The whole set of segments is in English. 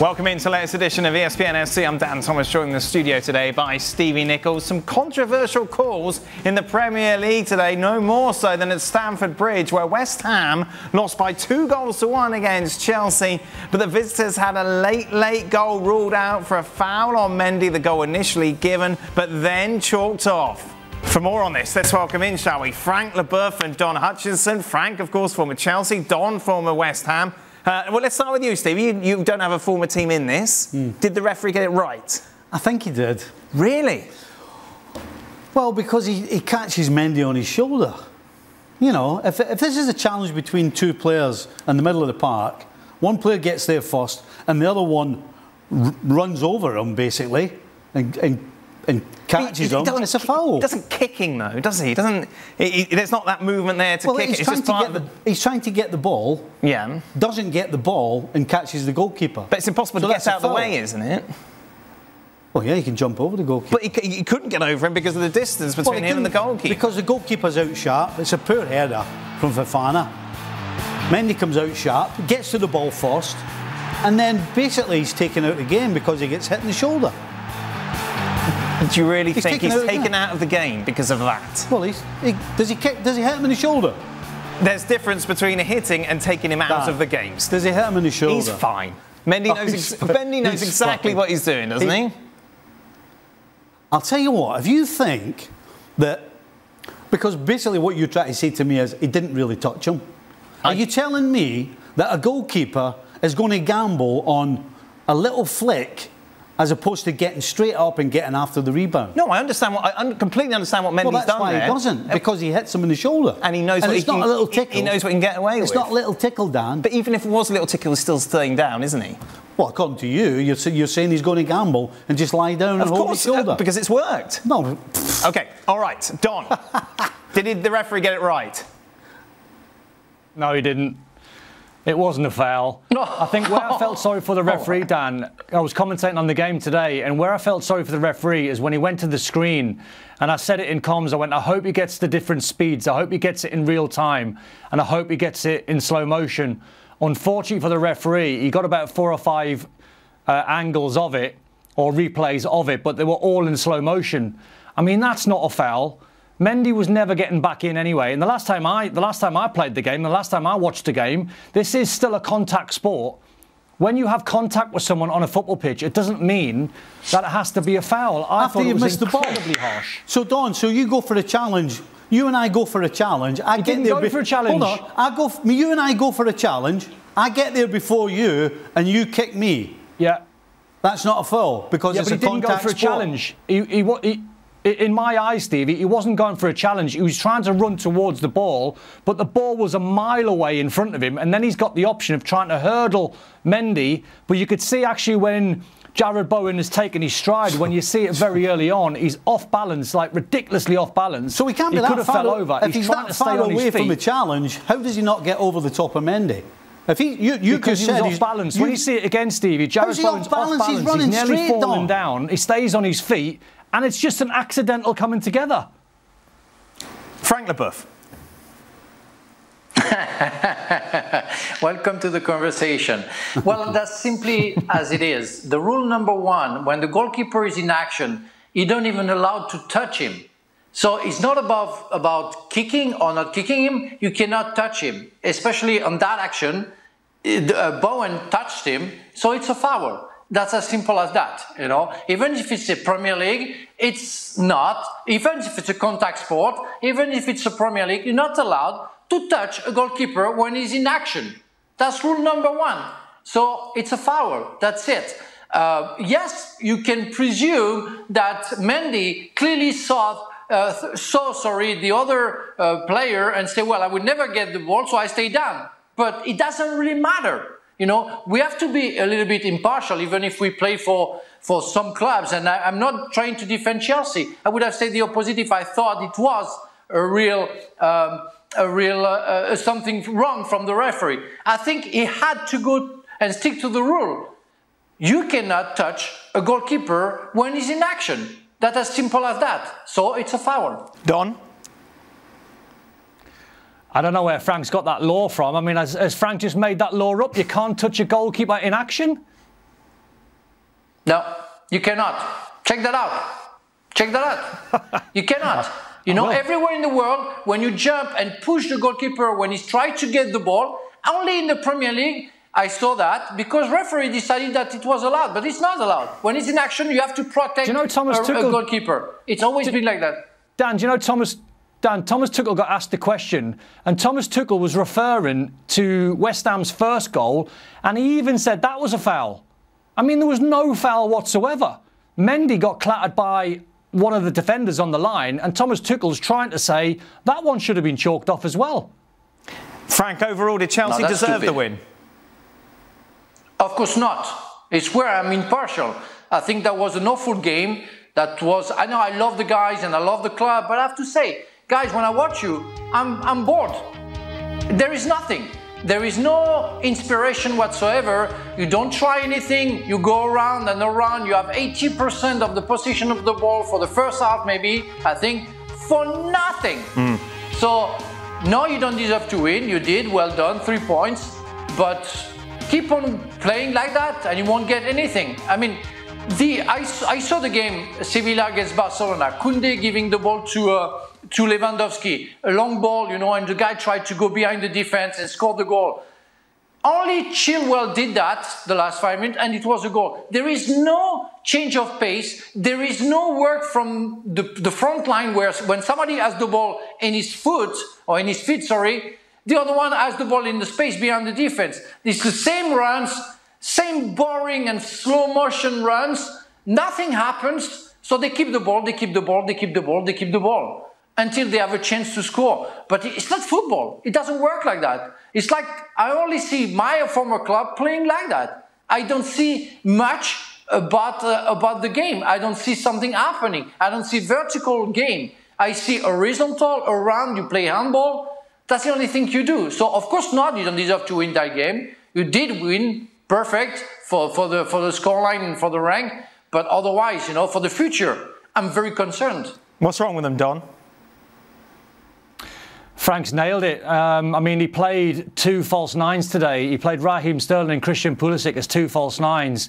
Welcome into the latest edition of ESPN SC. I'm Dan Thomas, joined in the studio today by Stevie Nichols. Some controversial calls in the Premier League today, no more so than at Stamford Bridge, where West Ham lost by 2-1 against Chelsea. But the visitors had a late goal ruled out for a foul on Mendy, the goal initially given, but then chalked off. For more on this, let's welcome in, shall we, Frank Leboeuf and Don Hutchinson. Frank, of course, former Chelsea. Don, former West Ham. Well, let's start with you, Steve. You don't have a former team in this. Did the referee get it right? I think he did. Really? Well, because he catches Mendy on his shoulder. You know, if this is a challenge between two players in the middle of the park, one player gets there first and the other one runs over him, basically, and catches him. It's a foul. He doesn't kicking, though, does he? There's not that movement there to kick it. He's trying to get the ball. Yeah. Doesn't get the ball and catches the goalkeeper. But it's impossible to get out of the way, isn't it? Well, yeah, he can jump over the goalkeeper. But he couldn't get over him because of the distance between him and the goalkeeper. Because the goalkeeper's out sharp. It's a poor header from Fofana. Mendy comes out sharp, gets to the ball first, and then basically he's taken out the game because he gets hit in the shoulder. Do you really think he's taken out of the game because of that? Well, does he hit him in the shoulder? There's difference between hitting and taking him out of the games. Does he hit him in the shoulder? He's fine. Mendy knows exactly what he's doing, doesn't he? I'll tell you what, if you think that... Because basically what you're trying to say to me is he didn't really touch him. Are you telling me that a goalkeeper is going to gamble on a little flick as opposed to getting straight up and getting after the rebound? No, I completely understand what Mendy's done there. Well, that's why he doesn't, because he hits him in the shoulder. And he knows what it's not a little tickle. He knows what he can get away with. It's not a little tickle, Dan. But even if it was a little tickle, he's still staying down, isn't he? Well, according to you, you're saying he's going to gamble and just lie down and hold his shoulder. Because it's worked. No. OK, all right, Don. Did the referee get it right? No, he didn't. It wasn't a foul. I think where I felt sorry for the referee, Dan, I was commentating on the game today, and where I felt sorry for the referee is when he went to the screen, and I said it in comms, I went, I hope he gets the different speeds, I hope he gets it in real time, and I hope he gets it in slow motion. Unfortunately for the referee, he got about 4 or 5 angles of it, or replays of it, but they were all in slow motion. I mean, that's not a foul. Mendy was never getting back in anyway. And the last time I played the game, the last time I watched the game, this is still a contact sport. When you have contact with someone on a football pitch, it doesn't mean that it has to be a foul. I thought it was incredibly harsh. So, Don, so you go for a challenge. You and I go for a challenge. I didn't go for a challenge. Hold on. You and I go for a challenge. I get there before you, and you kick me. Yeah. That's not a foul because it's a contact sport. He didn't go for a challenge. In my eyes, Stevie, he wasn't going for a challenge. He was trying to run towards the ball, but the ball was a mile away in front of him, and then he's got the option of trying to hurdle Mendy. But you could see actually when Jared Bowen has taken his stride, when you see it very early on, he's off balance, like ridiculously off balance. So he can't be that far. He could have fell over. If he's that far away from the challenge, how does he not get over the top of Mendy? If because he was off balance. When you see it again, Stevie, Jared Bowen's off balance. He's nearly falling down. He stays on his feet. And it's just an accidental coming together. Frank Leboeuf. Welcome to the conversation. Well, that's simply as it is. The rule number 1, when the goalkeeper is in action, you don't even allow to touch him. So it's not about kicking or not kicking him. You cannot touch him, especially on that action. Bowen touched him, so it's a foul. That's as simple as that, you know. Even if it's a Premier League, it's not. Even if it's a contact sport, even if it's a Premier League, you're not allowed to touch a goalkeeper when he's in action. That's rule number 1. So it's a foul. That's it. Yes, you can presume that Mendy clearly saw the other player and say, well, I would never get the ball, so I stay down. But it doesn't really matter. You know, we have to be a little bit impartial, even if we play for some clubs. And I'm not trying to defend Chelsea. I would have said the opposite if I thought it was a real something wrong from the referee. I think he had to go and stick to the rule. You cannot touch a goalkeeper when he's in action. That's as simple as that. So it's a foul. Don? I don't know where Frank's got that law from. I mean, has Frank just made that law up? You can't touch a goalkeeper in action? No, you cannot. Check that out. Check that out. You cannot. You know, everywhere in the world, when you jump and push the goalkeeper when he's trying to get the ball, only in the Premier League, I saw that because referee decided that it was allowed, but it's not allowed. When it's in action, you have to protect a goalkeeper. It's always been like that. Dan, do you know Thomas Tuchel got asked the question, and Thomas Tuchel was referring to West Ham's first goal, and he even said that was a foul. I mean, there was no foul whatsoever. Mendy got clattered by one of the defenders on the line, and Thomas Tuchel's trying to say that one should have been chalked off as well. Frank, overall, did Chelsea deserve the win? Of course not. It's where I'm impartial. I think that was an awful game. I know I love the guys and I love the club, but I have to say, guys, when I watch you, I'm bored. There is nothing. There is no inspiration whatsoever. You don't try anything. You go around and around. You have 80% of the position of the ball for the first half, maybe, I think, for nothing. So, no, you don't deserve to win. You did. Well done. 3 points. But keep on playing like that and you won't get anything. I mean, I saw the game, Sevilla against Barcelona. Koundé giving the ball to Lewandowski, a long ball, you know, and the guy tried to go behind the defense and score the goal. Only Chilwell did that the last 5 minutes, and it was a goal. There is no change of pace. There is no work from the front line where when somebody has the ball in his foot, or in his feet, sorry, the other one has the ball in the space behind the defense. It's the same runs, same boring and slow motion runs. Nothing happens, so they keep the ball, they keep the ball, they keep the ball, they keep the ball until they have a chance to score. But it's not football. It doesn't work like that. It's like I only see my former club playing like that. I don't see much about the game. I don't see something happening. I don't see vertical game. I see horizontal, around, you play handball. That's the only thing you do. So of course not, you don't deserve to win that game. You did win, perfect, for the scoreline and for the rank. But otherwise, you know, for the future, I'm very concerned. What's wrong with them, Don? Frank's nailed it. I mean, he played 2 false nines today. He played Raheem Sterling and Christian Pulisic as 2 false nines.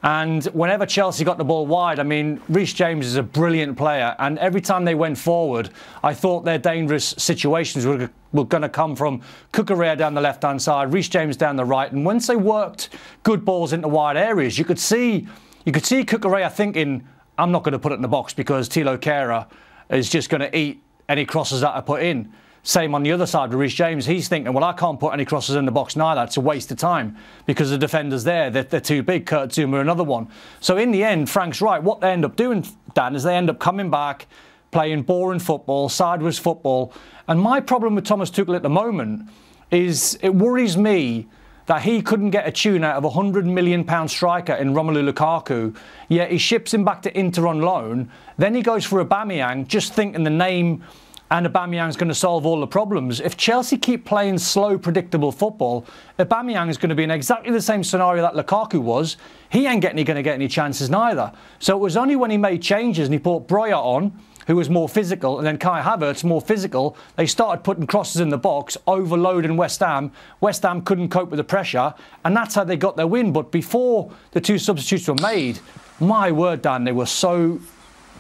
And whenever Chelsea got the ball wide, I mean, Reece James is a brilliant player. And every time they went forward, I thought their dangerous situations were going to come from Cucurella down the left-hand side, Reece James down the right. And once they worked good balls into wide areas, you could see Cucurella thinking, I'm not going to put it in the box because Thilo Kehrer is just going to eat any crosses that I put in. Same on the other side with Reece James. He's thinking, well, I can't put any crosses in the box neither. It's a waste of time because the defenders there, they're too big. Kurt Zouma, another one. So in the end, Frank's right. What they end up doing, Dan, is they end up coming back, playing boring football, sideways football. And my problem with Thomas Tuchel at the moment is it worries me that he couldn't get a tune out of a £100 million striker in Romelu Lukaku, yet he ships him back to Inter on loan. Then he goes for Aubameyang, just thinking the name and Aubameyang's going to solve all the problems. If Chelsea keep playing slow, predictable football, Aubameyang is going to be in exactly the same scenario that Lukaku was. He ain't going to get any chances neither. So it was only when he made changes and he put Breuer on, who was more physical, and then Kai Havertz, more physical, they started putting crosses in the box, overloading West Ham. West Ham couldn't cope with the pressure, and that's how they got their win. But before the 2 substitutes were made, my word, Dan, they were so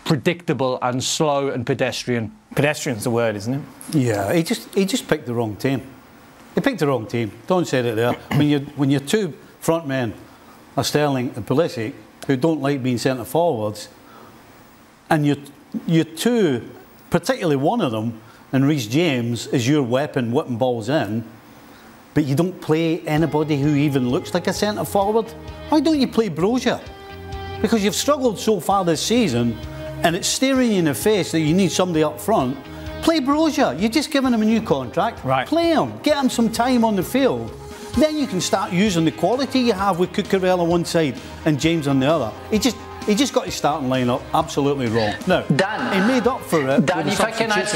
predictable and slow and pedestrian. Pedestrian's the word, isn't it? Yeah, he just picked the wrong team. He picked the wrong team. Don said it there. When your 2 front men are Sterling and Pulisic, who don't like being centre forwards, and your 2, particularly one of them, and Reece James is your weapon, whipping balls in, but you don't play anybody who even looks like a centre forward. Why don't you play Brozier? Because you've struggled so far this season, and it's staring you in the face that you need somebody up front. Play Brozier. You're just giving him a new contract. Right. Play him. Get him some time on the field. Then you can start using the quality you have with Cucurella on one side and James on the other. He just got his starting lineup absolutely wrong. No, Dan, he made up for it. Dan, if I can add,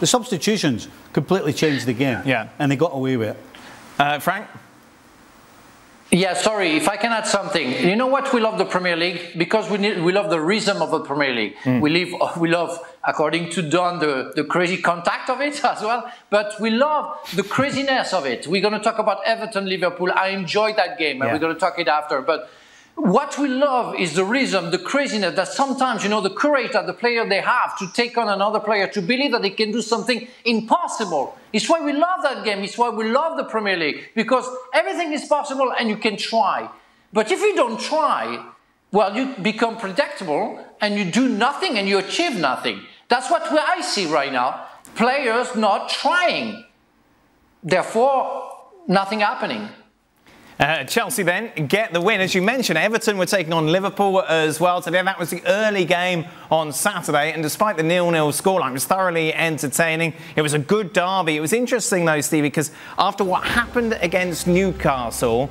the substitutions completely changed the game. Yeah, and they got away with it. Frank. Yeah, sorry, if I can add something. You know what we love the Premier League? Because we love the rhythm of the Premier League. We love, according to Don, the crazy contact of it as well. But we love the craziness of it. We're going to talk about Everton-Liverpool. I enjoyed that game, and we're going to talk it after. But what we love is the rhythm, the craziness that sometimes, you know, the courage that the player they have to take on another player, to believe that they can do something impossible. It's why we love that game. It's why we love the Premier League, because everything is possible and you can try. But if you don't try, well, you become predictable and you do nothing and you achieve nothing. That's what I see right now. Players not trying. Therefore, nothing happening. Chelsea then get the win. As you mentioned, Everton were taking on Liverpool as well today. That was the early game on Saturday, and despite the 0-0 scoreline, it was thoroughly entertaining. It was a good derby. It was interesting though, Stevie, because after what happened against Newcastle,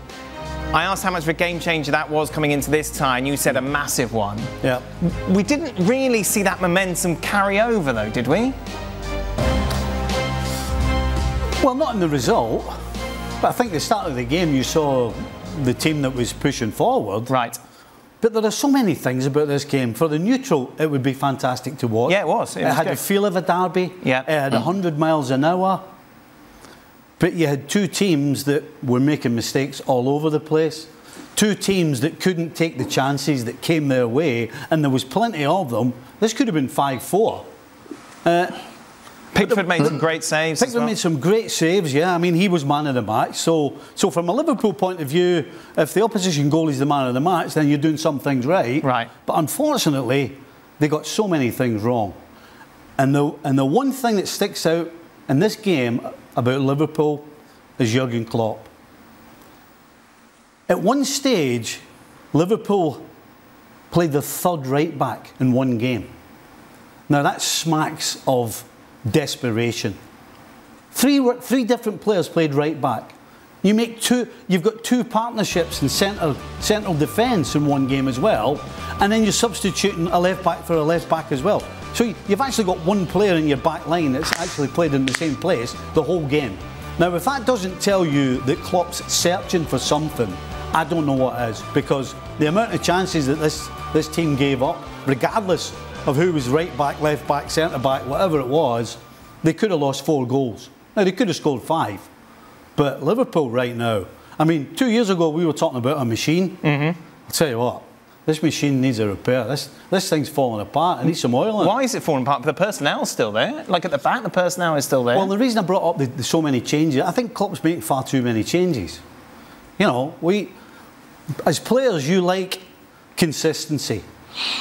I asked how much of a game changer that was coming into this tie, and you said a massive one. Yeah. We didn't really see that momentum carry over though, did we? Well, not in the result. But I think the start of the game, you saw the team that was pushing forward. Right. But there are so many things about this game. For the neutral, it would be fantastic to watch. Yeah, it was. It had good. the feel of a derby. Yeah. It had 100 miles an hour. But you had two teams that were making mistakes all over the place. Two teams that couldn't take the chances that came their way, and there was plenty of them. This could have been 5-4. Pickford made some great saves. Pickford made some great saves, yeah. I mean, he was man of the match. So from a Liverpool point of view, if the opposition goal is the man of the match, then you're doing some things right. Right. But unfortunately, they got so many things wrong. And the one thing that sticks out in this game about Liverpool is Jurgen Klopp. At one stage, Liverpool played the third right back in one game. Now that smacks of desperation. Three different players played right back. You've got two partnerships in central defence in one game as well, and then you're substituting a left back for a left back as well. So you've actually got one player in your back line that's actually played in the same place the whole game. Now, if that doesn't tell you that Klopp's searching for something, I don't know what is, because the amount of chances that this team gave up, regardless of who was right back, left back, centre back, whatever it was, they could have lost 4 goals. Now, they could have scored 5. But Liverpool right now, I mean, 2 years ago we were talking about a machine. I'll tell you what, this machine needs a repair. This thing's falling apart. It needs some oil in it. Why is it falling apart? The personnel's still there. Like at the back, the personnel is still there. Well, the reason I brought up the so many changes, I think Klopp's making far too many changes. You know, as players, you like consistency.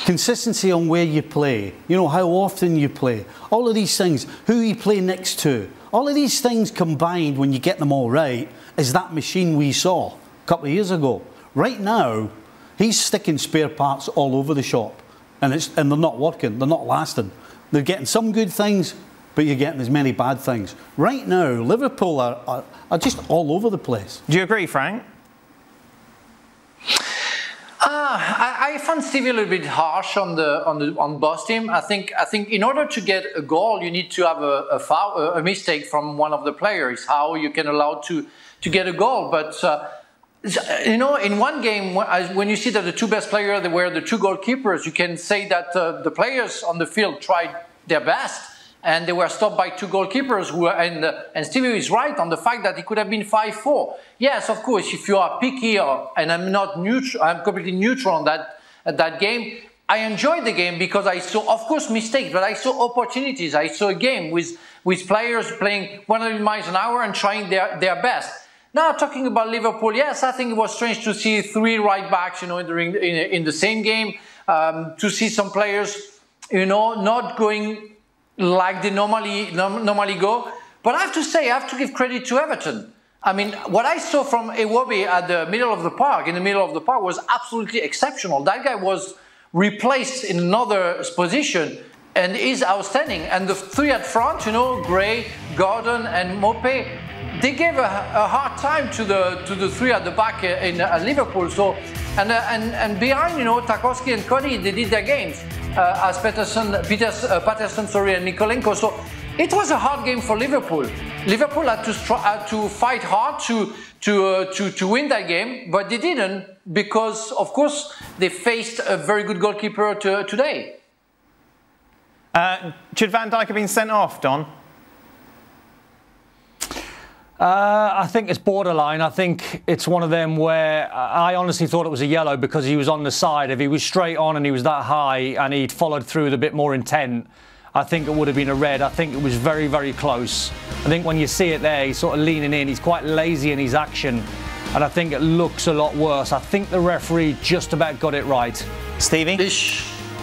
Consistency on where you play, you know, how often you play, all of these things, who you play next to, all of these things combined, when you get them all right, is that machine we saw a couple of years ago. Right now, he's sticking spare parts all over the shop, and they're not working, they're not lasting. They're getting some good things, but you're getting as many bad things. Right now, Liverpool are just all over the place. Do you agree, Frank? I found Stevie a little bit harsh on both team. I think in order to get a goal, you need to have a mistake from one of the players. How you can allow to get a goal, but you know, in one game, when you see that the two best players were the two goalkeepers, you can say that the players on the field tried their best, and they were stopped by two goalkeepers who were, and Stevie is right on the fact that it could have been 5-4. Yes, of course, if you are picky, and I'm not neutral, I'm completely neutral on that game. I enjoyed the game because I saw, of course, mistakes, but I saw opportunities. I saw a game with players playing 100 miles an hour and trying their best. Now, talking about Liverpool, yes, I think it was strange to see 3 right backs, you know, in the same game, to see some players, you know, not going like they normally go. But I have to say, I have to give credit to Everton. I mean, what I saw from Iwobi in the middle of the park was absolutely exceptional. That guy was replaced in another position and is outstanding. And the 3 at front, you know, Gray, Gordon and Mopé, they gave a hard time to the 3 at the back in Liverpool. So and behind, you know, Tarkowski and Cody, they did their games as Patterson, and Nikolenko. So it was a hard game for Liverpool. Liverpool had to fight hard to win that game, but they didn't because, of course, they faced a very good goalkeeper today. Should Van Dijk have been sent off, Don? I think it's borderline. I think it's one of them where I honestly thought it was a yellow because he was on the side. If he was straight on and he was that high and he'd followed through with a bit more intent, I think it would have been a red. I think it was very, very close. I think when you see it there, he's sort of leaning in. He's quite lazy in his action. And I think it looks a lot worse. I think the referee just about got it right. Stevie?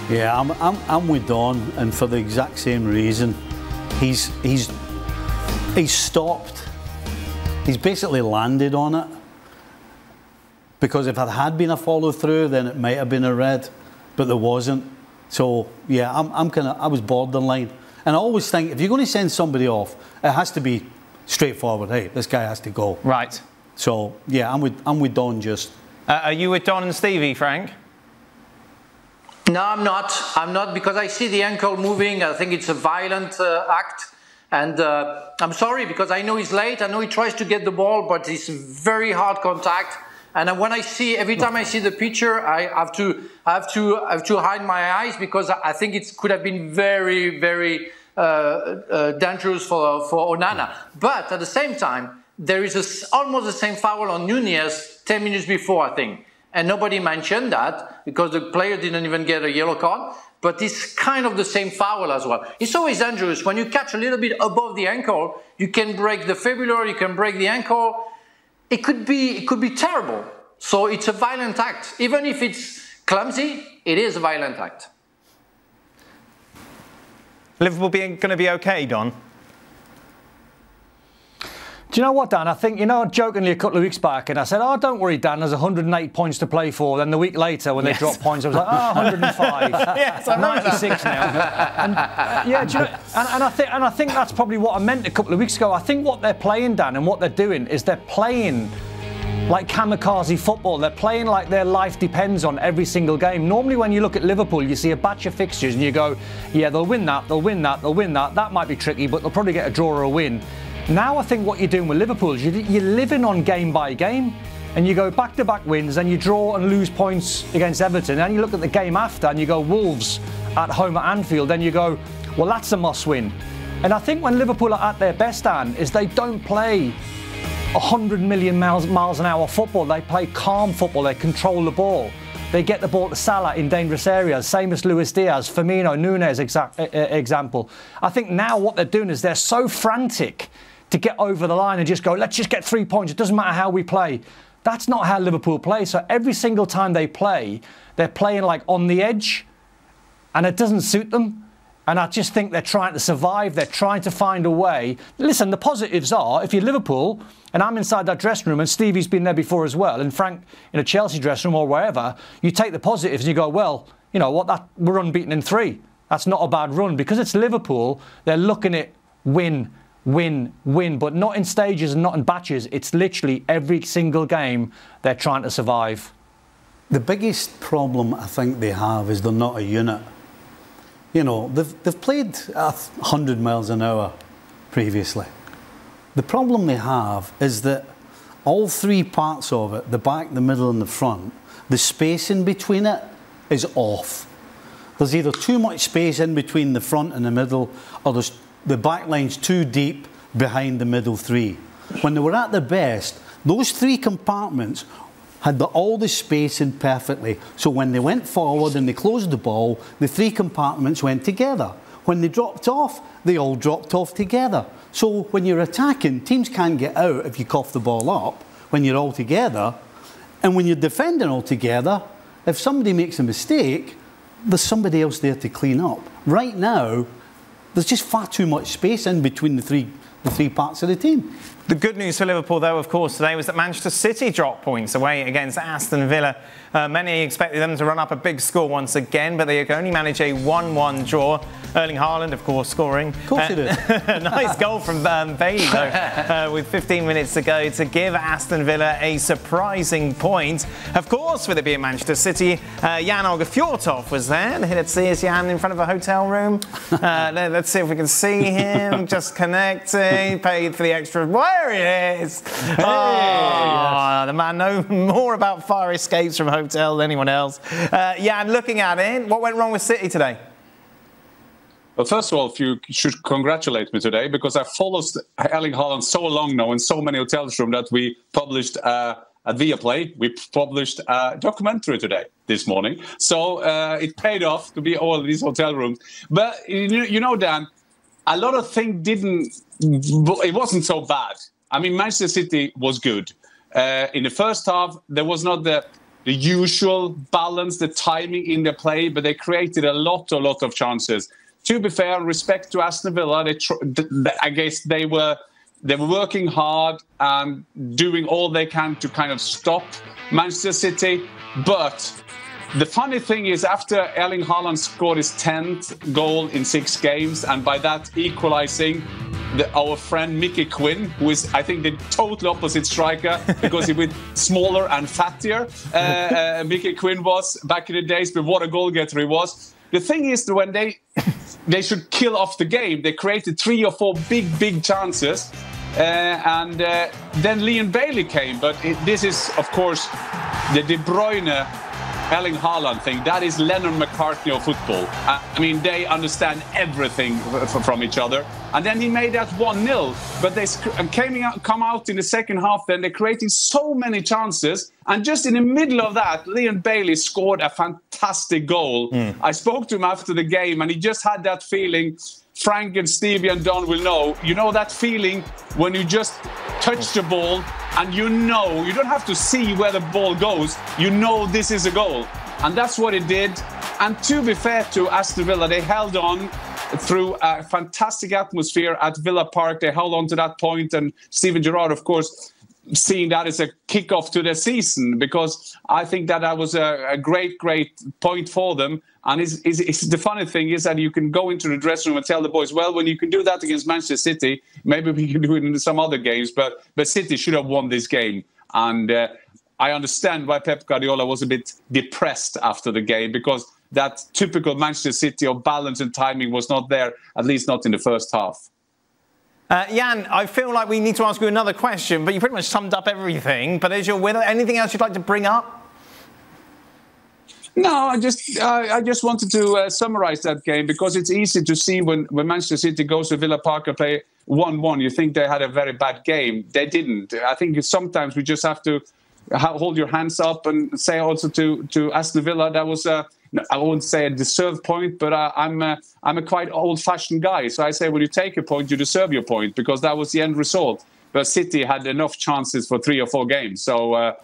Yeah, I'm with Don, and for the exact same reason. He's stopped. He's basically landed on it, because if it had been a follow through, then it might have been a red, but there wasn't. So yeah, I was borderline, and I always think if you're going to send somebody off, it has to be straightforward. Hey, this guy has to go. Right. So yeah, I'm with Don. Just. Are you with Don and Stevie, Frank? No, I'm not. I'm not, because I see the ankle moving. I think it's a violent act. And I'm sorry, because I know he's late. I know he tries to get the ball, but it's very hard contact. And when every time I see the picture, I have to hide my eyes, because I think it could have been very, very dangerous for Onana. But at the same time, there is almost the same foul on Nunez 10 minutes before, I think. And nobody mentioned that, because the player didn't even get a yellow card. But it's kind of the same foul as well. It's always dangerous. When you catch a little bit above the ankle, you can break the fibula, you can break the ankle. It could be terrible. So it's a violent act. Even if it's clumsy, it is a violent act. Liverpool going to be okay, Don? Do you know what, Dan? I think, jokingly a couple of weeks back, and I said, oh, don't worry, Dan, there's 108 points to play for. Then the week later, when they dropped points, I was like, oh, 105. Yes, I'm 96 now. And, do you know, and I think that's probably what I meant a couple of weeks ago. I think what they're playing, Dan, and what they're doing is they're playing like kamikaze football. They're playing like their life depends on every single game. Normally when you look at Liverpool, you see a batch of fixtures and you go, yeah, they'll win that, they'll win that, they'll win that. That might be tricky, but they'll probably get a draw or a win. Now I think what you're doing with Liverpool is you're living on game by game, and you go back-to-back wins, and you draw and lose points against Everton, and you look at the game after and you go Wolves at home at Anfield, then you go, well, that's a must-win. And I think when Liverpool are at their best, Dan, is they don't play 100 million miles an hour football. They play calm football. They control the ball. They get the ball to Salah in dangerous areas, same as Luis Diaz, Firmino, Nunez example. I think now what they're doing is they're so frantic to get over the line and just go, let's just get 3 points. It doesn't matter how we play. That's not how Liverpool play. So every single time they play, they're playing like on the edge, and it doesn't suit them. And I just think they're trying to survive. They're trying to find a way. Listen, the positives are, if you're Liverpool, and I'm inside that dressing room, and Stevie's been there before as well, and Frank in a Chelsea dressing room or wherever, you take the positives and you go, well, you know what, we're unbeaten in 3. That's not a bad run. Because it's Liverpool, they're looking at win, but not in stages and not in batches. It's literally every single game they're trying to survive. The biggest problem I think they have is they're not a unit. You know, they've played at 100 miles an hour previously. The problem they have is that all 3 parts of it, the back, the middle and the front, the space in between it is off. There's either too much space in between the front and the middle, or the back line's too deep behind the middle 3. When they were at their best, those 3 compartments had all the space in perfectly. So when they went forward and they closed the ball, the 3 compartments went together. When they dropped off, they all dropped off together. So when you're attacking, teams can't get out if you cough the ball up when you're all together. And when you're defending all together, if somebody makes a mistake, there's somebody else there to clean up. Right now, there's just far too much space in between the three parts of the team. The good news for Liverpool, though, of course, today was that Manchester City dropped points away against Aston Villa. Many expected them to run up a big score once again, but they could only manage a 1-1 draw. Erling Haaland, of course, scoring. Of course he did. Nice goal from Bailey, though, with 15 minutes to go to give Aston Villa a surprising point. Of course, with it being Manchester City, Jan Olga Fjortov was there. Let's see, is Jan in front of a hotel room? Let's see if we can see him. Just connecting, paid for the extra. There he is. Hey, yes. The man knows more about fire escapes from hotels than anyone else. Jan, looking at it, what went wrong with City today? Well, first of all, you should congratulate me today because I followed Erling Haaland so long now in so many hotel rooms that we published at Viaplay. We published a documentary today, this morning. So it paid off to be all these hotel rooms. But, you know, Dan, a lot of things it wasn't so bad. I mean, Manchester City was good. In the first half, there was not the usual balance, the timing in the play, but they created a lot of chances. To be fair, respect to Aston Villa, I guess they were working hard and doing all they can to kind of stop Manchester City. But the funny thing is, after Erling Haaland scored his 10th goal in 6 games, and by that equalising, our friend Mickey Quinn, who is, I think, the total opposite striker because he was smaller and fattier. Mickey Quinn was back in the days, but what a goal getter he was. The thing is that when they should kill off the game, they created 3 or 4 big chances. And then Leon Bailey came. But this is, of course, the De Bruyne Erling Haaland thing. That is Lennon-McCartney of football. I mean, they understand everything from each other. And then he made that 1-0. But they come out in the second half, then they're creating so many chances. And just in the middle of that, Leon Bailey scored a fantastic goal. I spoke to him after the game, and he just had that feeling. Frank and Stevie and Don will know. You know that feeling when you just touch the ball and you know, you don't have to see where the ball goes. You know this is a goal. And that's what it did. And to be fair to Aston Villa, they held on through a fantastic atmosphere at Villa Park. They held on to that point. And Steven Gerrard, of course, seeing that as a kick-off to the season, because I think that was a great point for them. And the funny thing is that you can go into the dressing room and tell the boys, well, when you can do that against Manchester City, maybe we can do it in some other games. But City should have won this game. And I understand why Pep Guardiola was a bit depressed after the game, because that typical Manchester City of balance and timing was not there, at least not in the first half. Jan, I feel like we need to ask you another question, but you pretty much summed up everything. But as you're with it, anything else you'd like to bring up? No, I just wanted to summarise that game, because it's easy to see when Manchester City goes to Villa Park and play 1-1, you think they had a very bad game. They didn't. I think sometimes we just have to hold your hands up and say also to Aston Villa that was I wouldn't say a deserved point, but I'm a quite old-fashioned guy. So I say when you take a point, you deserve your point, because that was the end result. But City had enough chances for 3 or 4 games. So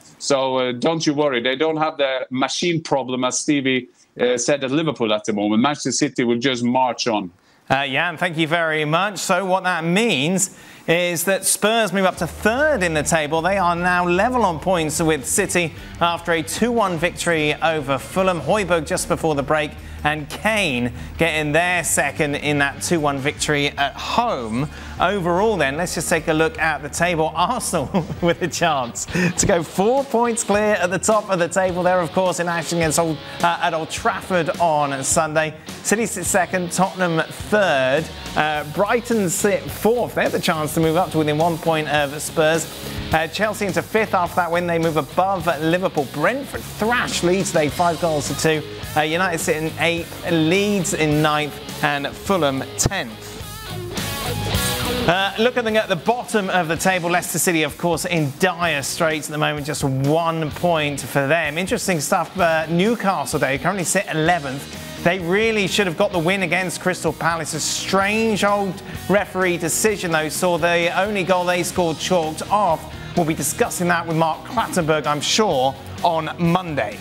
don't you worry. They don't have the machine problem, as Stevie said, at Liverpool at the moment. Manchester City will just march on. Jan, thank you very much. So what that means is that Spurs move up to 3rd in the table. They are now level on points with City after a 2-1 victory over Fulham. Højbjerg just before the break, and Kane getting their 2nd in that 2-1 victory at home. Overall then, let's just take a look at the table. Arsenal with a chance to go 4 points clear at the top of the table. They're, of course, in action at Old Trafford on Sunday. City sit 2nd, Tottenham 3rd. Brighton sit 4th. They have the chance to move up to within 1 point of Spurs. Chelsea into 5th after that win. They move above Liverpool. Brentford thrash Leeds today, 5-2. United sit in 8th, Leeds in 9th, and Fulham 10th. Looking at the bottom of the table, Leicester City, of course, in dire straits at the moment, just 1 point for them. Interesting stuff. Newcastle, they currently sit 11th. They really should have got the win against Crystal Palace. A strange old referee decision, though, saw the only goal they scored chalked off. We'll be discussing that with Mark Clattenburg, I'm sure, on Monday.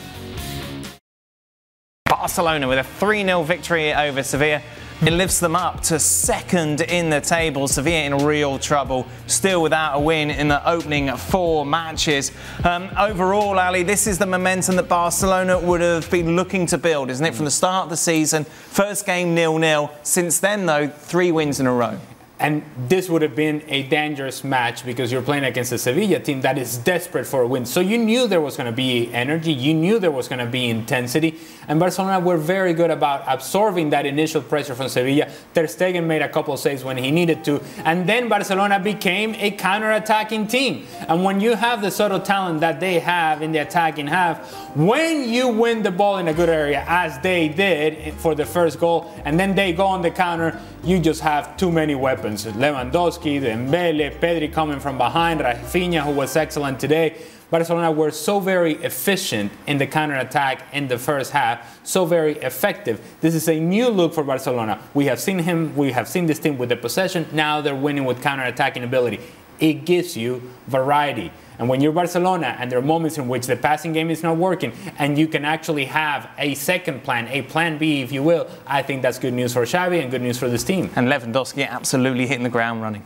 Barcelona with a 3-0 victory over Sevilla. It lifts them up to 2nd in the table. Sevilla in real trouble, still without a win in the opening 4 matches. Overall, Ali, this is the momentum that Barcelona would have been looking to build, isn't it? From the start of the season, first game 0-0. Since then, though, 3 wins in a row. And this would have been a dangerous match because you're playing against a Sevilla team that is desperate for a win. So you knew there was going to be energy. You knew there was going to be intensity. And Barcelona were very good about absorbing that initial pressure from Sevilla. Ter Stegen made a couple of saves when he needed to. And then Barcelona became a counter-attacking team. And when you have the subtle talent that they have in the attacking half, when you win the ball in a good area, as they did for the first goal, and then they go on the counter, you just have too many weapons. Lewandowski, Dembele, Pedri coming from behind, Rafinha, who was excellent today. Barcelona were so very efficient in the counter-attack in the first half, so very effective. This is a new look for Barcelona. We have seen this team with the possession. Now they're winning with counter-attacking ability. It gives you variety. And when you're Barcelona and there are moments in which the passing game is not working and you can actually have a second plan, a plan B, if you will, I think that's good news for Xavi and good news for this team. And Lewandowski absolutely hitting the ground running.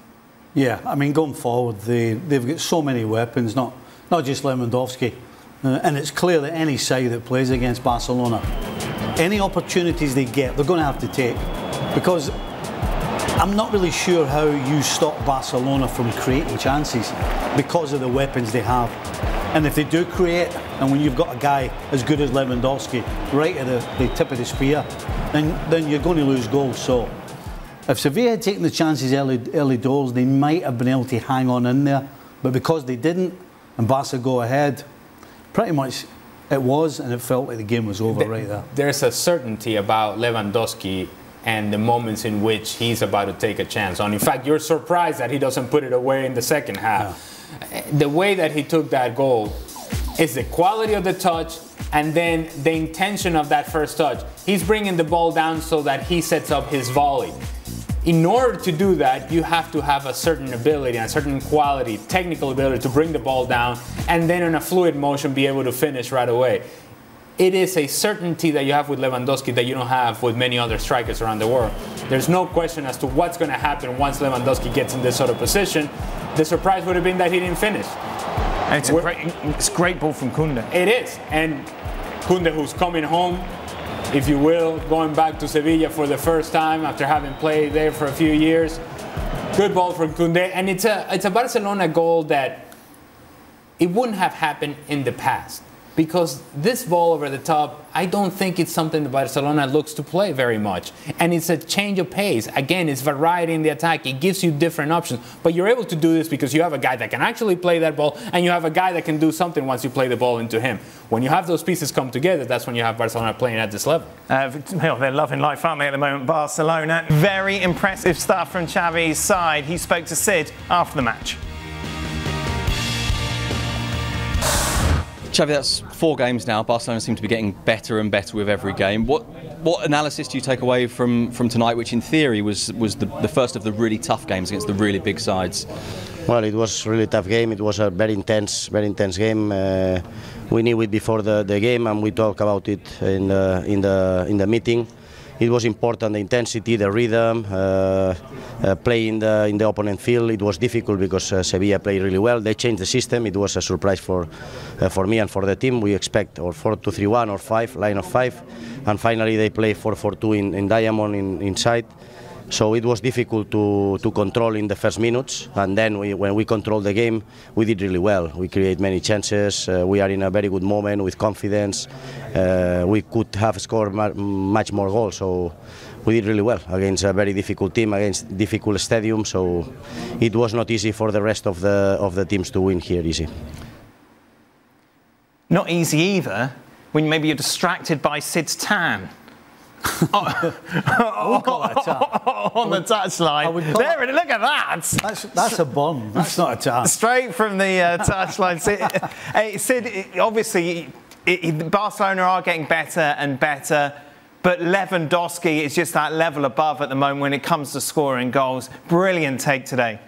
Yeah, I mean, going forward, they've got so many weapons, not just Lewandowski. And it's clear that any side that plays against Barcelona, any opportunities they get, they're going to have to take. Because I'm not really sure how you stop Barcelona from creating chances because of the weapons they have. And if they do create, and when you've got a guy as good as Lewandowski right at the tip of the spear, then you're going to lose goals. So if Sevilla had taken the chances early doors, they might have been able to hang on in there. But because they didn't, and Barca go ahead, pretty much it was, and it felt like the game was over right there. There's a certainty about Lewandowski and the moments in which he's about to take a chance on. In fact, you're surprised that he doesn't put it away in the second half. Yeah. The way that he took that goal is the quality of the touch and then the intention of that first touch. He's bringing the ball down so that he sets up his volley. In order to do that, you have to have a certain ability and a certain quality, technical ability to bring the ball down and then in a fluid motion be able to finish right away. It is a certainty that you have with Lewandowski that you don't have with many other strikers around the world. There's no question as to what's going to happen once Lewandowski gets in this sort of position. The surprise would have been that he didn't finish. And it's a great ball from Koundé. It is. And Koundé, who's coming home, if you will, going back to Sevilla for the first time after having played there for a few years. Good ball from Koundé. And it's a Barcelona goal that it wouldn't have happened in the past. Because this ball over the top, I don't think it's something that Barcelona looks to play very much. And it's a change of pace. Again, it's variety in the attack. It gives you different options. But you're able to do this because you have a guy that can actually play that ball and you have a guy that can do something once you play the ball into him. When you have those pieces come together, that's when you have Barcelona playing at this level. They're loving life, aren't they, at the moment, Barcelona? Very impressive stuff from Xavi's side. He spoke to Sid after the match. Xavi, that's 4 games now. Barcelona seem to be getting better and better with every game. What analysis do you take away from tonight, which in theory was the first of the really tough games against the really big sides? Well, it was a really tough game. It was a very intense game. We knew it before the game, and we talked about it in the meeting. It was important, the intensity, the rhythm, play in the opponent field. It was difficult because Sevilla played really well. They changed the system. It was a surprise for me and for the team. We expect or 4-2-3-1 or 5, line of 5. And finally they play 4-4-2 in Diamond inside. So it was difficult to control in the first minutes, and then when we controlled the game, we did really well. We create many chances, we are in a very good moment with confidence. We could have scored much more goals, so we did really well against a very difficult team, against difficult stadium, so it was not easy for the rest of the teams to win here easy. Not easy either, when maybe you're distracted by Sid's tan. On the touchline. There, look at that. That's a bomb. That's not a tan. Straight from the touchline. Sid, obviously, Barcelona are getting better and better, but Lewandowski is just that level above at the moment when it comes to scoring goals. Brilliant take today.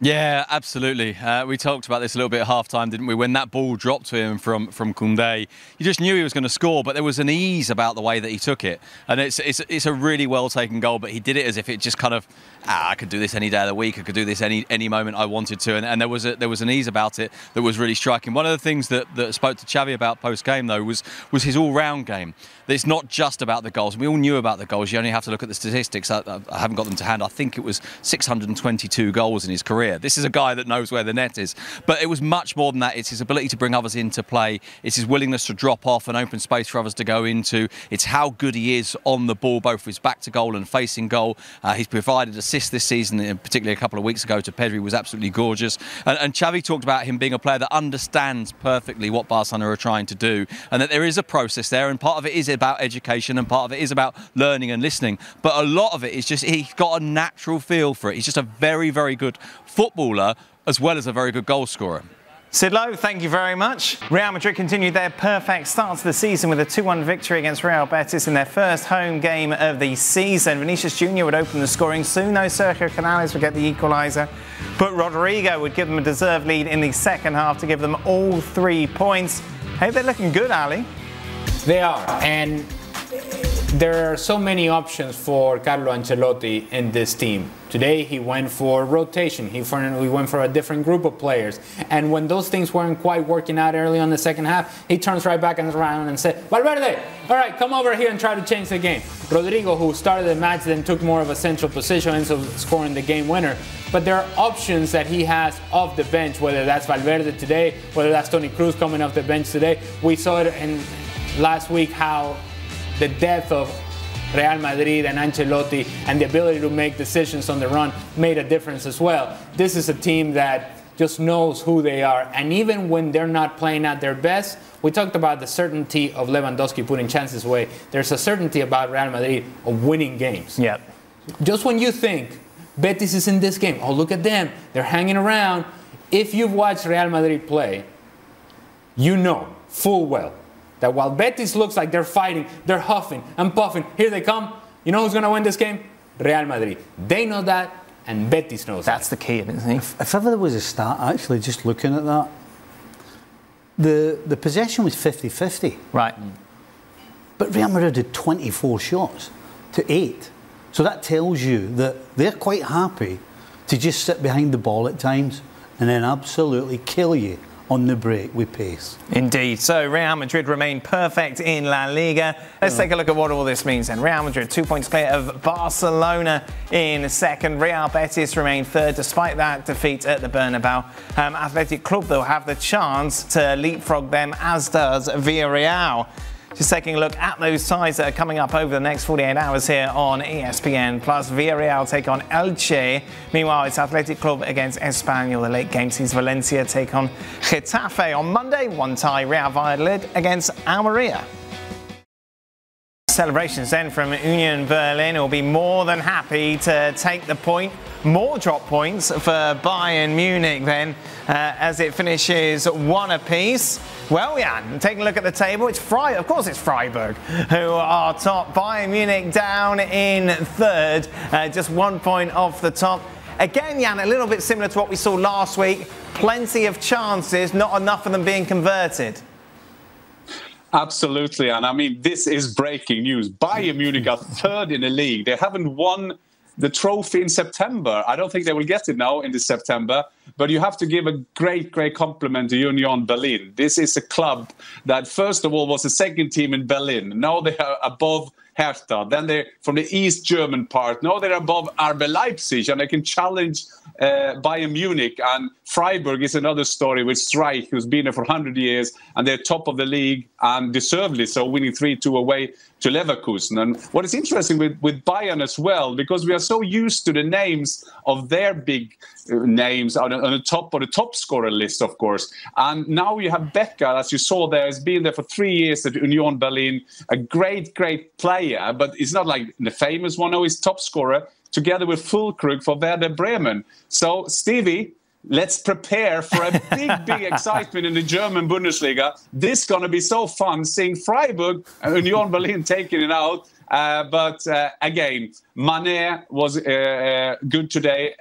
Yeah, absolutely. We talked about this a little bit at half-time, didn't we? When that ball dropped to him from Koundé, you just knew he was going to score, but there was an ease about the way that he took it. And it's a really well-taken goal, but he did it as if it just kind of, I could do this any day of the week, I could do this any moment I wanted to. And there was an ease about it that was really striking. One of the things that spoke to Xavi about post-game, though, was his all-round game. It's not just about the goals. We all knew about the goals. You only have to look at the statistics. I haven't got them to hand. I think it was 622 goals in his career. This is a guy that knows where the net is. But it was much more than that. It's his ability to bring others into play. It's his willingness to drop off and open space for others to go into. It's how good he is on the ball, both with his back to goal and facing goal. He's provided assists this season, particularly a couple of weeks ago to Pedri, was absolutely gorgeous. And Xavi talked about him being a player that understands perfectly what Barcelona are trying to do, and that there is a process there, and part of it is about education and part of it is about learning and listening. But a lot of it is just he's got a natural feel for it. He's just a very, very good footballer as well as a very good goal scorer. Sid Lowe, thank you very much. Real Madrid continued their perfect start to the season with a 2-1 victory against Real Betis in their first home game of the season. Vinicius Jr. would open the scoring soon, though Sergio Canales would get the equaliser. But Rodrigo would give them a deserved lead in the second half to give them all 3 points. Hey, they're looking good, Ali. They are, and there are so many options for Carlo Ancelotti in this team. Today he went for rotation. He went for a different group of players. And when those things weren't quite working out early on the second half, he turns right back around and said, Valverde, all right, come over here and try to change the game. Rodrigo, who started the match, then took more of a central position and so scoring the game winner. But there are options that he has off the bench, whether that's Valverde today, whether that's Toni Kroos coming off the bench today. We saw it in last week how the depth of Real Madrid and Ancelotti and the ability to make decisions on the run made a difference as well. This is a team that just knows who they are. And even when they're not playing at their best, we talked about the certainty of Lewandowski putting chances away. There's a certainty about Real Madrid of winning games. Yep. Just when you think Betis is in this game, oh, look at them, they're hanging around. If you've watched Real Madrid play, you know full well that while Betis looks like they're fighting, they're huffing and puffing, here they come. You know who's going to win this game? Real Madrid. They know that, and Betis knows that. That's the key, isn't it? If ever there was a stat, actually, just looking at that, the possession was 50-50. Right. But Real Madrid did 24 shots to 8. So that tells you that they're quite happy to just sit behind the ball at times and then absolutely kill you on the break with pace. Indeed. So Real Madrid remain perfect in La Liga. Let's take a look at what all this means then. Real Madrid 2 points clear of Barcelona in second. Real Betis remain third despite that defeat at the Bernabeu. Athletic Club, though, have the chance to leapfrog them, as does Villarreal. Just taking a look at those sides that are coming up over the next 48 hours here on ESPN+. Villarreal take on Elche. Meanwhile, it's Athletic Club against Espanyol. The late game sees Valencia take on Getafe. On Monday, one tie, Real Valladolid against Almeria. Celebrations then from Union Berlin, who will be more than happy to take the point. More drop points for Bayern Munich then, as it finishes 1 apiece. Well, Jan, taking a look at the table, it's of course it's Freiburg who are top. Bayern Munich down in third, just 1 point off the top. Again, Jan, a little bit similar to what we saw last week. Plenty of chances, not enough of them being converted. Absolutely, and I mean, this is breaking news. Bayern Munich are third in the league. They haven't won the trophy in September. I don't think they will get it now in September, but you have to give a great, great compliment to Union Berlin. This is a club that, first of all, was the second team in Berlin. Now they are above Hertha. Then they're from the East German part. Now they're above RB Leipzig, and they can challenge Bayern Munich. And Freiburg is another story with Streich, who's been there for 100 years, and they're top of the league, and deservedly so, winning 3-2 away to Leverkusen. And what is interesting with Bayern as well, because we are so used to the names of their big names on the top of the top scorer list, of course. And now you have Becker, as you saw there, has been there for 3 years at Union Berlin, a great, great player, but it's not like the famous one. No, he's top scorer, together with Füllkrug for Werder Bremen. So, Stevie, let's prepare for a big, big excitement in the German Bundesliga. This is going to be so fun, seeing Freiburg and Union Berlin taking it out. But again, Mané was good today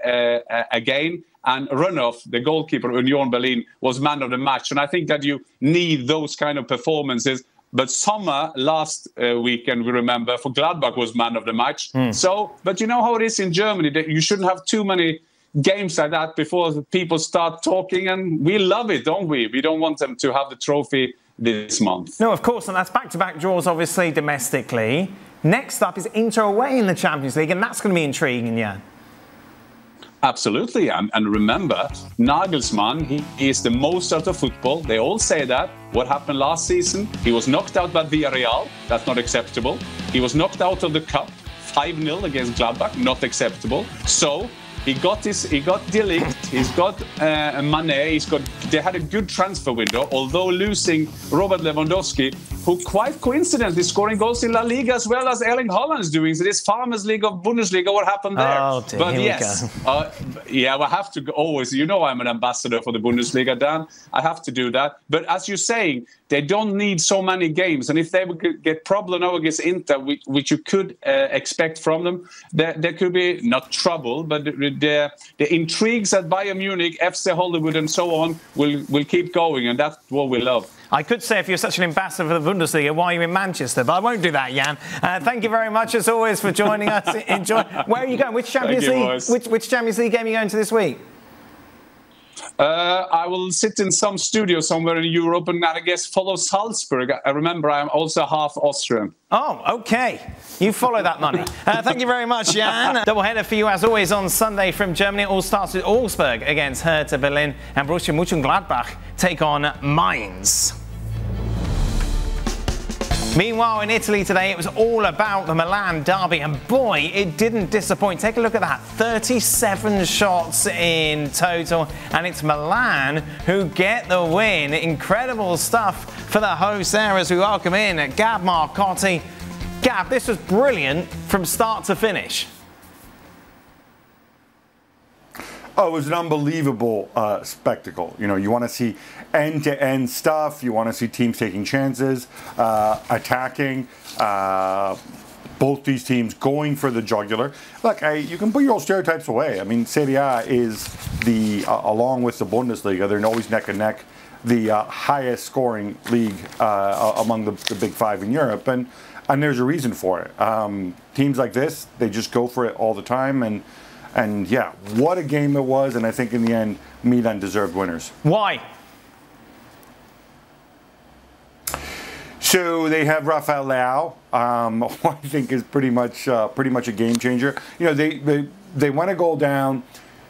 again. and Runoff, the goalkeeper of Union Berlin, was man of the match. And I think that you need those kind of performances. But Sommer last weekend, we remember, for Gladbach was man of the match. So, but you know how it is in Germany, that you shouldn't have too many games like that before people start talking. And we love it, don't we? We don't want them to have the trophy this month. No, of course, and that's back-to-back draws, obviously, domestically. Next up is Inter away in the Champions League, and that's going to be intriguing, yeah. Absolutely, and remember, Nagelsmann, he is the most out of football. They all say that. What happened last season? He was knocked out by Villarreal. That's not acceptable. He was knocked out of the cup, 5-0 against Gladbach. Not acceptable. So he got De Ligt, he's got Mané, they had a good transfer window, although losing Robert Lewandowski, who quite coincidentally is scoring goals in La Liga as well as Erling Haaland's doing. So this Farmers League of Bundesliga, what happened there? Oh, dear, but yes, yeah, I have to go always. You know, I'm an ambassador for the Bundesliga, Dan. I have to do that. But as you're saying, they don't need so many games. And if they would get problem now against Inter, which you could expect from them, there could be not trouble, but the intrigues at Bayern Munich, FC Hollywood and so on will keep going. And that's what we love. I could say if you're such an ambassador for the Bundesliga, why are you in Manchester? But I won't do that, Jan. Thank you very much, as always, for joining us. Enjoy. Where are you going? Which Champions League? Which Champions League game are you going to this week? I will sit in some studio somewhere in Europe and I guess follow Salzburg. I remember I'm also half Austrian. Oh, OK. You follow that money. Thank you very much, Jan. Doubleheader for you, as always, on Sunday from Germany. It all starts with Augsburg against Hertha Berlin and Borussia Mönchengladbach take on Mainz. Meanwhile, in Italy today, it was all about the Milan derby, and boy, it didn't disappoint. Take a look at that, 37 shots in total, and it's Milan who get the win. Incredible stuff for the hosts there as we welcome in Gab Marcotti. Gab, this was brilliant from start to finish. Oh, it was an unbelievable spectacle. You know, you want to see end-to-end stuff. You want to see teams taking chances, attacking. Both these teams going for the jugular. Look, you can put your old stereotypes away. I mean, Serie A is along with the Bundesliga, they're always neck and neck, the highest scoring league among the big five in Europe, and there's a reason for it. Teams like this, they just go for it all the time, and yeah, what a game it was, and I think in the end, Milan deserved winners. Why? So they have Rafael Leao, who I think is pretty much a game changer. You know, they went a goal down,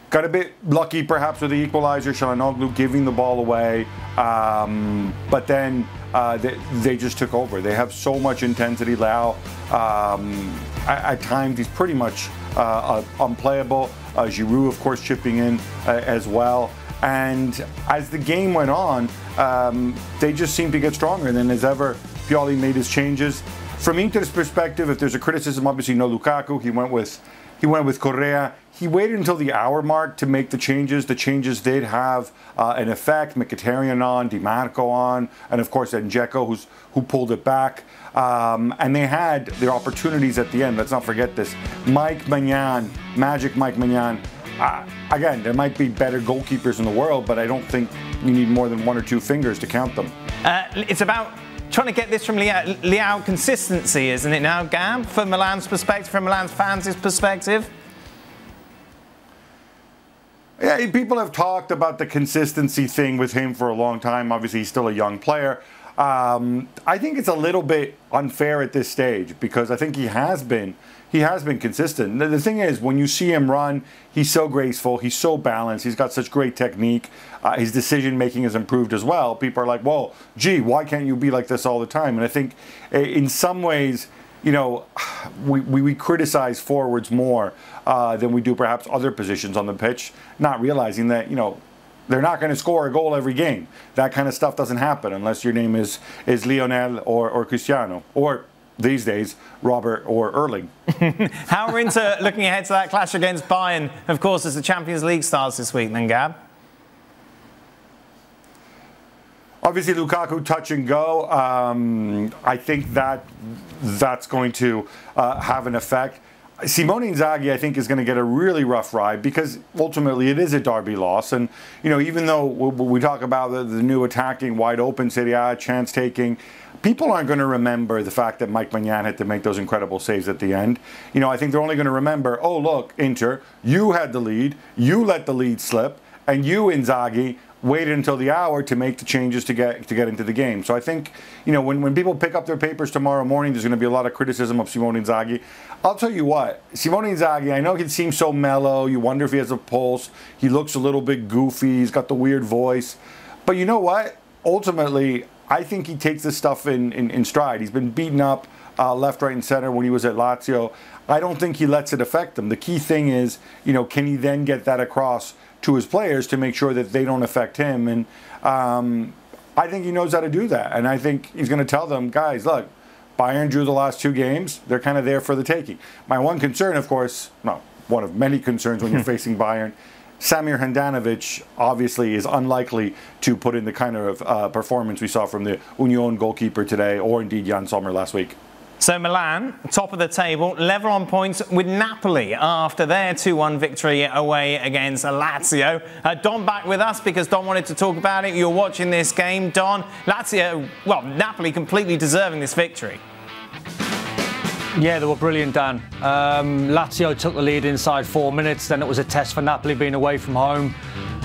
got a bit lucky perhaps with the equalizer, Çalhanoğlu giving the ball away, but then they just took over. They have so much intensity. Leao, at times he's pretty much unplayable. Giroud, of course, chipping in as well. And as the game went on, they just seemed to get stronger. And then as ever, Pioli made his changes. From Inter's perspective, if there's a criticism, obviously no Lukaku. He went with Correa. He waited until the hour mark to make the changes. The changes did have an effect. Mkhitaryan on, Di Marco on, and of course Dzeko, who pulled it back. And they had their opportunities at the end. Let's not forget this. Mike Maignan, Magic Mike Maignan. Again, there might be better goalkeepers in the world, but I don't think you need more than one or two fingers to count them. It's about trying to get this from Leao consistency, isn't it now, Gab? From Milan's perspective, from Milan's fans' perspective? Yeah, people have talked about the consistency thing with him for a long time. Obviously, he's still a young player. I think it's a little bit unfair at this stage because I think he has been consistent. The thing is, when you see him run, he's so graceful, he's so balanced, he's got such great technique. His decision making has improved as well. People are like, well, gee, why can't you be like this all the time? And I think in some ways, you know, we criticize forwards more than we do perhaps other positions on the pitch, not realizing that, you know, they're not going to score a goal every game. That kind of stuff doesn't happen unless your name is Lionel or Cristiano, or these days, Robert or Erling. How are Inter looking ahead to that clash against Bayern, of course, as the Champions League starts this week then, Gab? Obviously, Lukaku touch and go. I think that's going to have an effect. Simone Inzaghi, I think, is going to get a really rough ride because ultimately it is a derby loss. And, even though we talk about the new attacking, wide open Serie A, chance taking, people aren't going to remember the fact that Mike Maignan had to make those incredible saves at the end. I think they're only going to remember, oh, look, Inter, you had the lead, you let the lead slip, and you, Inzaghi, waited until the hour to make the changes to get into the game. So I think, when people pick up their papers tomorrow morning, there's going to be a lot of criticism of Simone Inzaghi. I'll tell you what, Simone Inzaghi, I know he seems so mellow. You wonder if he has a pulse. He looks a little bit goofy. He's got the weird voice. But you know what? Ultimately, I think he takes this stuff in stride. He's been beaten up left, right, and center when he was at Lazio. I don't think he lets it affect him. The key thing is, can he then get that across to his players to make sure that they don't affect him? And I think he knows how to do that. And I think he's going to tell them, guys, look, Bayern drew the last 2 games. They're kind of there for the taking. My one concern, of course, one of many concerns when you're facing Bayern, Samir Handanovic obviously is unlikely to put in the kind of performance we saw from the Union goalkeeper today, or indeed Jan Sommer last week. So Milan, top of the table, level on points with Napoli after their 2-1 victory away against Lazio. Don back with us because Don wanted to talk about it. You're watching this game. Don, Lazio, Napoli completely deserving this victory. Yeah, they were brilliant, Dan. Lazio took the lead inside 4 minutes. Then it was a test for Napoli being away from home.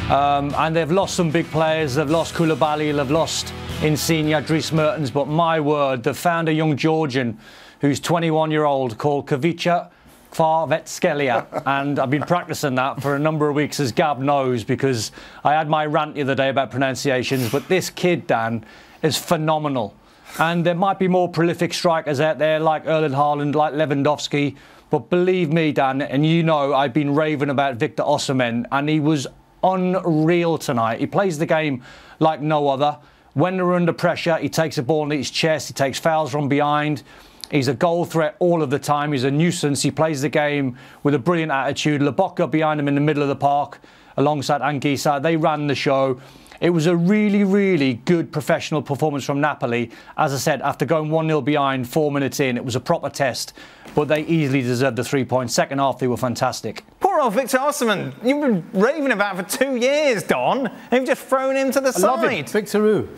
And they've lost some big players. They've lost Koulibaly, they've lost Insigne, Dries Mertens, but my word, they've found a young Georgian who's 21-year-old called Kavica Kvaratskhelia, and I've been practicing that for a number of weeks, as Gab knows, because I had my rant the other day about pronunciations, but this kid, Dan, is phenomenal. And there might be more prolific strikers out there like Erling Haaland, like Lewandowski, but believe me, Dan, and I've been raving about Victor Osimhen, and he was unreal tonight. He plays the game like no other. When they're under pressure, he takes the ball into his chest, he takes fouls from behind. He's a goal threat all of the time. He's a nuisance. He plays the game with a brilliant attitude. Lobotka behind him in the middle of the park alongside Anguissa. They ran the show. It was a really, really good professional performance from Napoli. As I said, after going 1-0 behind 4 minutes in, it was a proper test, but they easily deserved the 3 points. Second half, they were fantastic. Poor old Victor Osimhen. You've been raving about for 2 years, Don. You've just thrown him to the side. Love him. Victor who?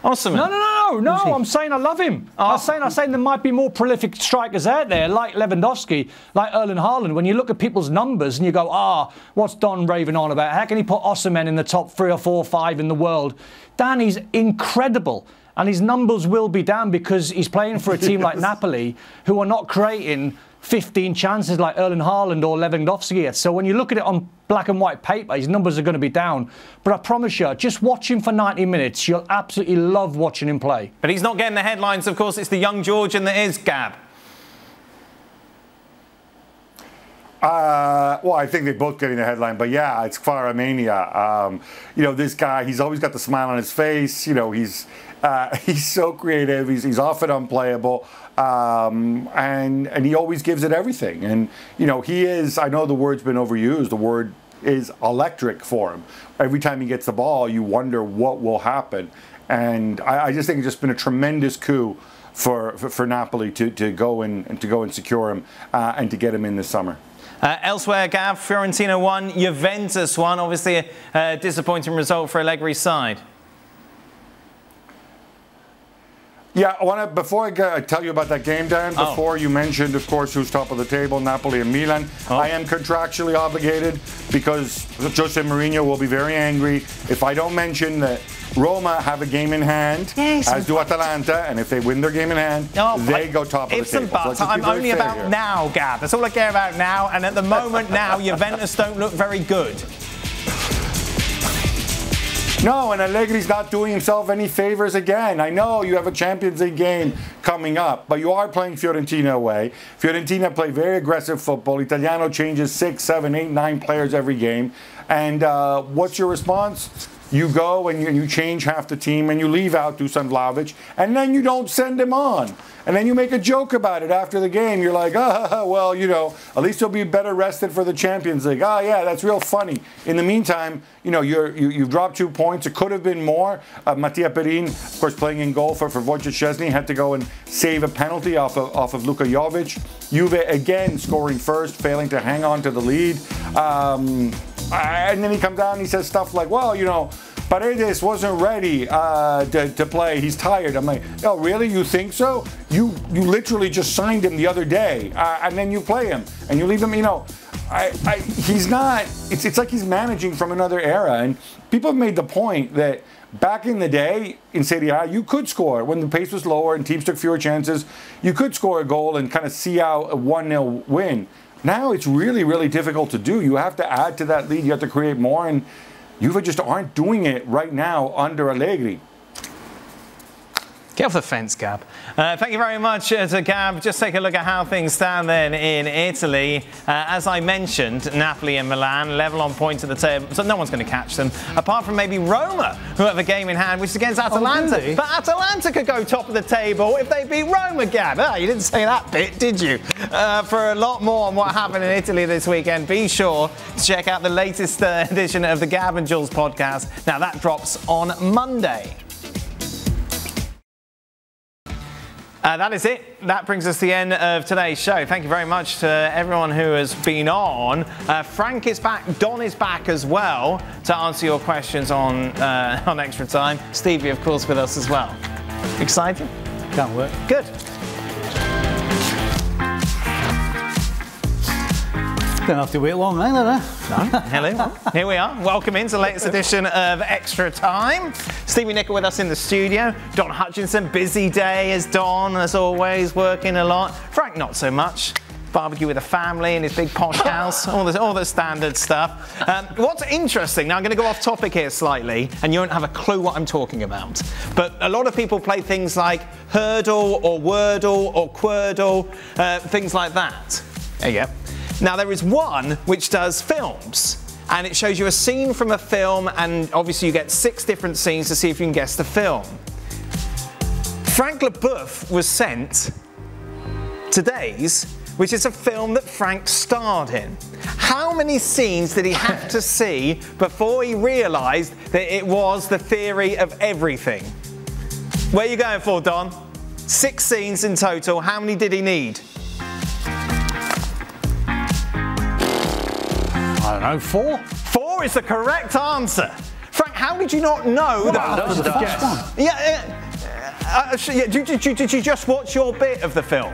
Osimhen. No, I'm saying I love him. I'm saying there might be more prolific strikers out there, like Lewandowski, like Erling Haaland. When you look at people's numbers and you go, what's Don raving on about? How can he put Osimhen in the top 3 or 4 or 5 in the world? Dan, he's incredible. And his numbers will be down because he's playing for a team like Napoli, who are not creating 15 chances like Erling Haaland or Lewandowski. So when you look at it on black and white paper, his numbers are going to be down. But I promise you, just watch him for 90 minutes. You'll absolutely love watching him play. But he's not getting the headlines, of course. It's the young Georgian that is, Gab. Well, I think they're both getting the headline, but yeah, it's Kvaratskhelia. This guy, he's always got the smile on his face. He's so creative. He's often unplayable, and he always gives it everything. And he is. I know the word's been overused. The word is electric for him. Every time he gets the ball, you wonder what will happen. And I just think it's just been a tremendous coup for Napoli to go and secure him and to get him in this summer. Elsewhere, Gav, Fiorentina won, Juventus won. Obviously, a disappointing result for Allegri's side. Yeah, before I tell you about that game, Dan, before you mentioned, of course, who's top of the table, Napoli and Milan. I am contractually obligated because Jose Mourinho will be very angry if I don't mention that Roma have a game in hand, as do Atalanta, and if they win their game in hand, they go top of the table. But I'm only about now, Gab. That's all I care about now, and at the moment now, Juventus don't look very good. No, and Allegri's not doing himself any favors again. I know you have a Champions League game coming up, but you are playing Fiorentina away. Fiorentina play very aggressive football. Italiano changes 6, 7, 8, 9 players every game. And what's your response? you go and you change half the team and you leave out Dusan Vlahovic, and then you don't send him on. And then you make a joke about it after the game. You're like, well, you know, at least he'll be better rested for the Champions League. Oh, yeah, that's real funny. In the meantime, you know, you've dropped 2 points. It could have been more. Mattia Perin, of course, playing in goal for Wojciech Szczesny, had to go and save a penalty off of Luka Jovic. Juve, again, scoring first, failing to hang on to the lead. And then he comes down and he says stuff like, well, you know, Paredes wasn't ready to play. He's tired. I'm like, oh, really? You think so? You literally just signed him the other day, and then you play him and you leave him. You know, he's not. It's like he's managing from another era. And people have made the point that back in the day in Serie A, you could score when the pace was lower and teams took fewer chances. You could score a goal and kind of see out a 1-0 win. Now it's really, really difficult to do. You have to add to that lead. You have to create more, and Juve just aren't doing it right now under Allegri. Get off the fence, Gab. Thank you very much to Gab. Just take a look at how things stand then in Italy. As I mentioned, Napoli and Milan level on points at the table, so no one's going to catch them, apart from maybe Roma, who have a game in hand, which is against Atalanta. Oh, really? But Atalanta could go top of the table if they beat Roma, Gab. You didn't say that bit, did you? For a lot more on what happened in Italy this weekend, be sure to check out the latest edition of the Gab and Jules podcast. Now, that drops on Monday. That is it. That brings us to the end of today's show. Thank you very much to everyone who has been on. Frank is back. Don is back as well to answer your questions on Extra Time. Stevie, of course, with us as well. Excited? Can't wait. Good. Don't have to wait long either, eh? No. Hello. Here we are. Welcome into the latest edition of Extra Time. Stevie Nicol with us in the studio. Don Hutchinson, busy day as Don, as always, working a lot. Frank, not so much. Barbecue with the family in his big posh house, all the standard stuff. What's interesting, now I'm going to go off topic here slightly, and you won't have a clue what I'm talking about. But a lot of people play things like Hurdle or Wordle or Quordle, things like that. There you go. Now, there is one which does films, and it shows you a scene from a film, and obviously you get 6 different scenes to see if you can guess the film. Frank Leboeuf was sent Today's, which is a film that Frank starred in. How many scenes did he have to see before he realised that it was the theory of everything? Where are you going for, Don? 6 scenes in total. How many did he need? I don't know, 4? 4 is the correct answer. Frank, how did you not know that? After the first one. Yeah, did you just watch your bit of the film?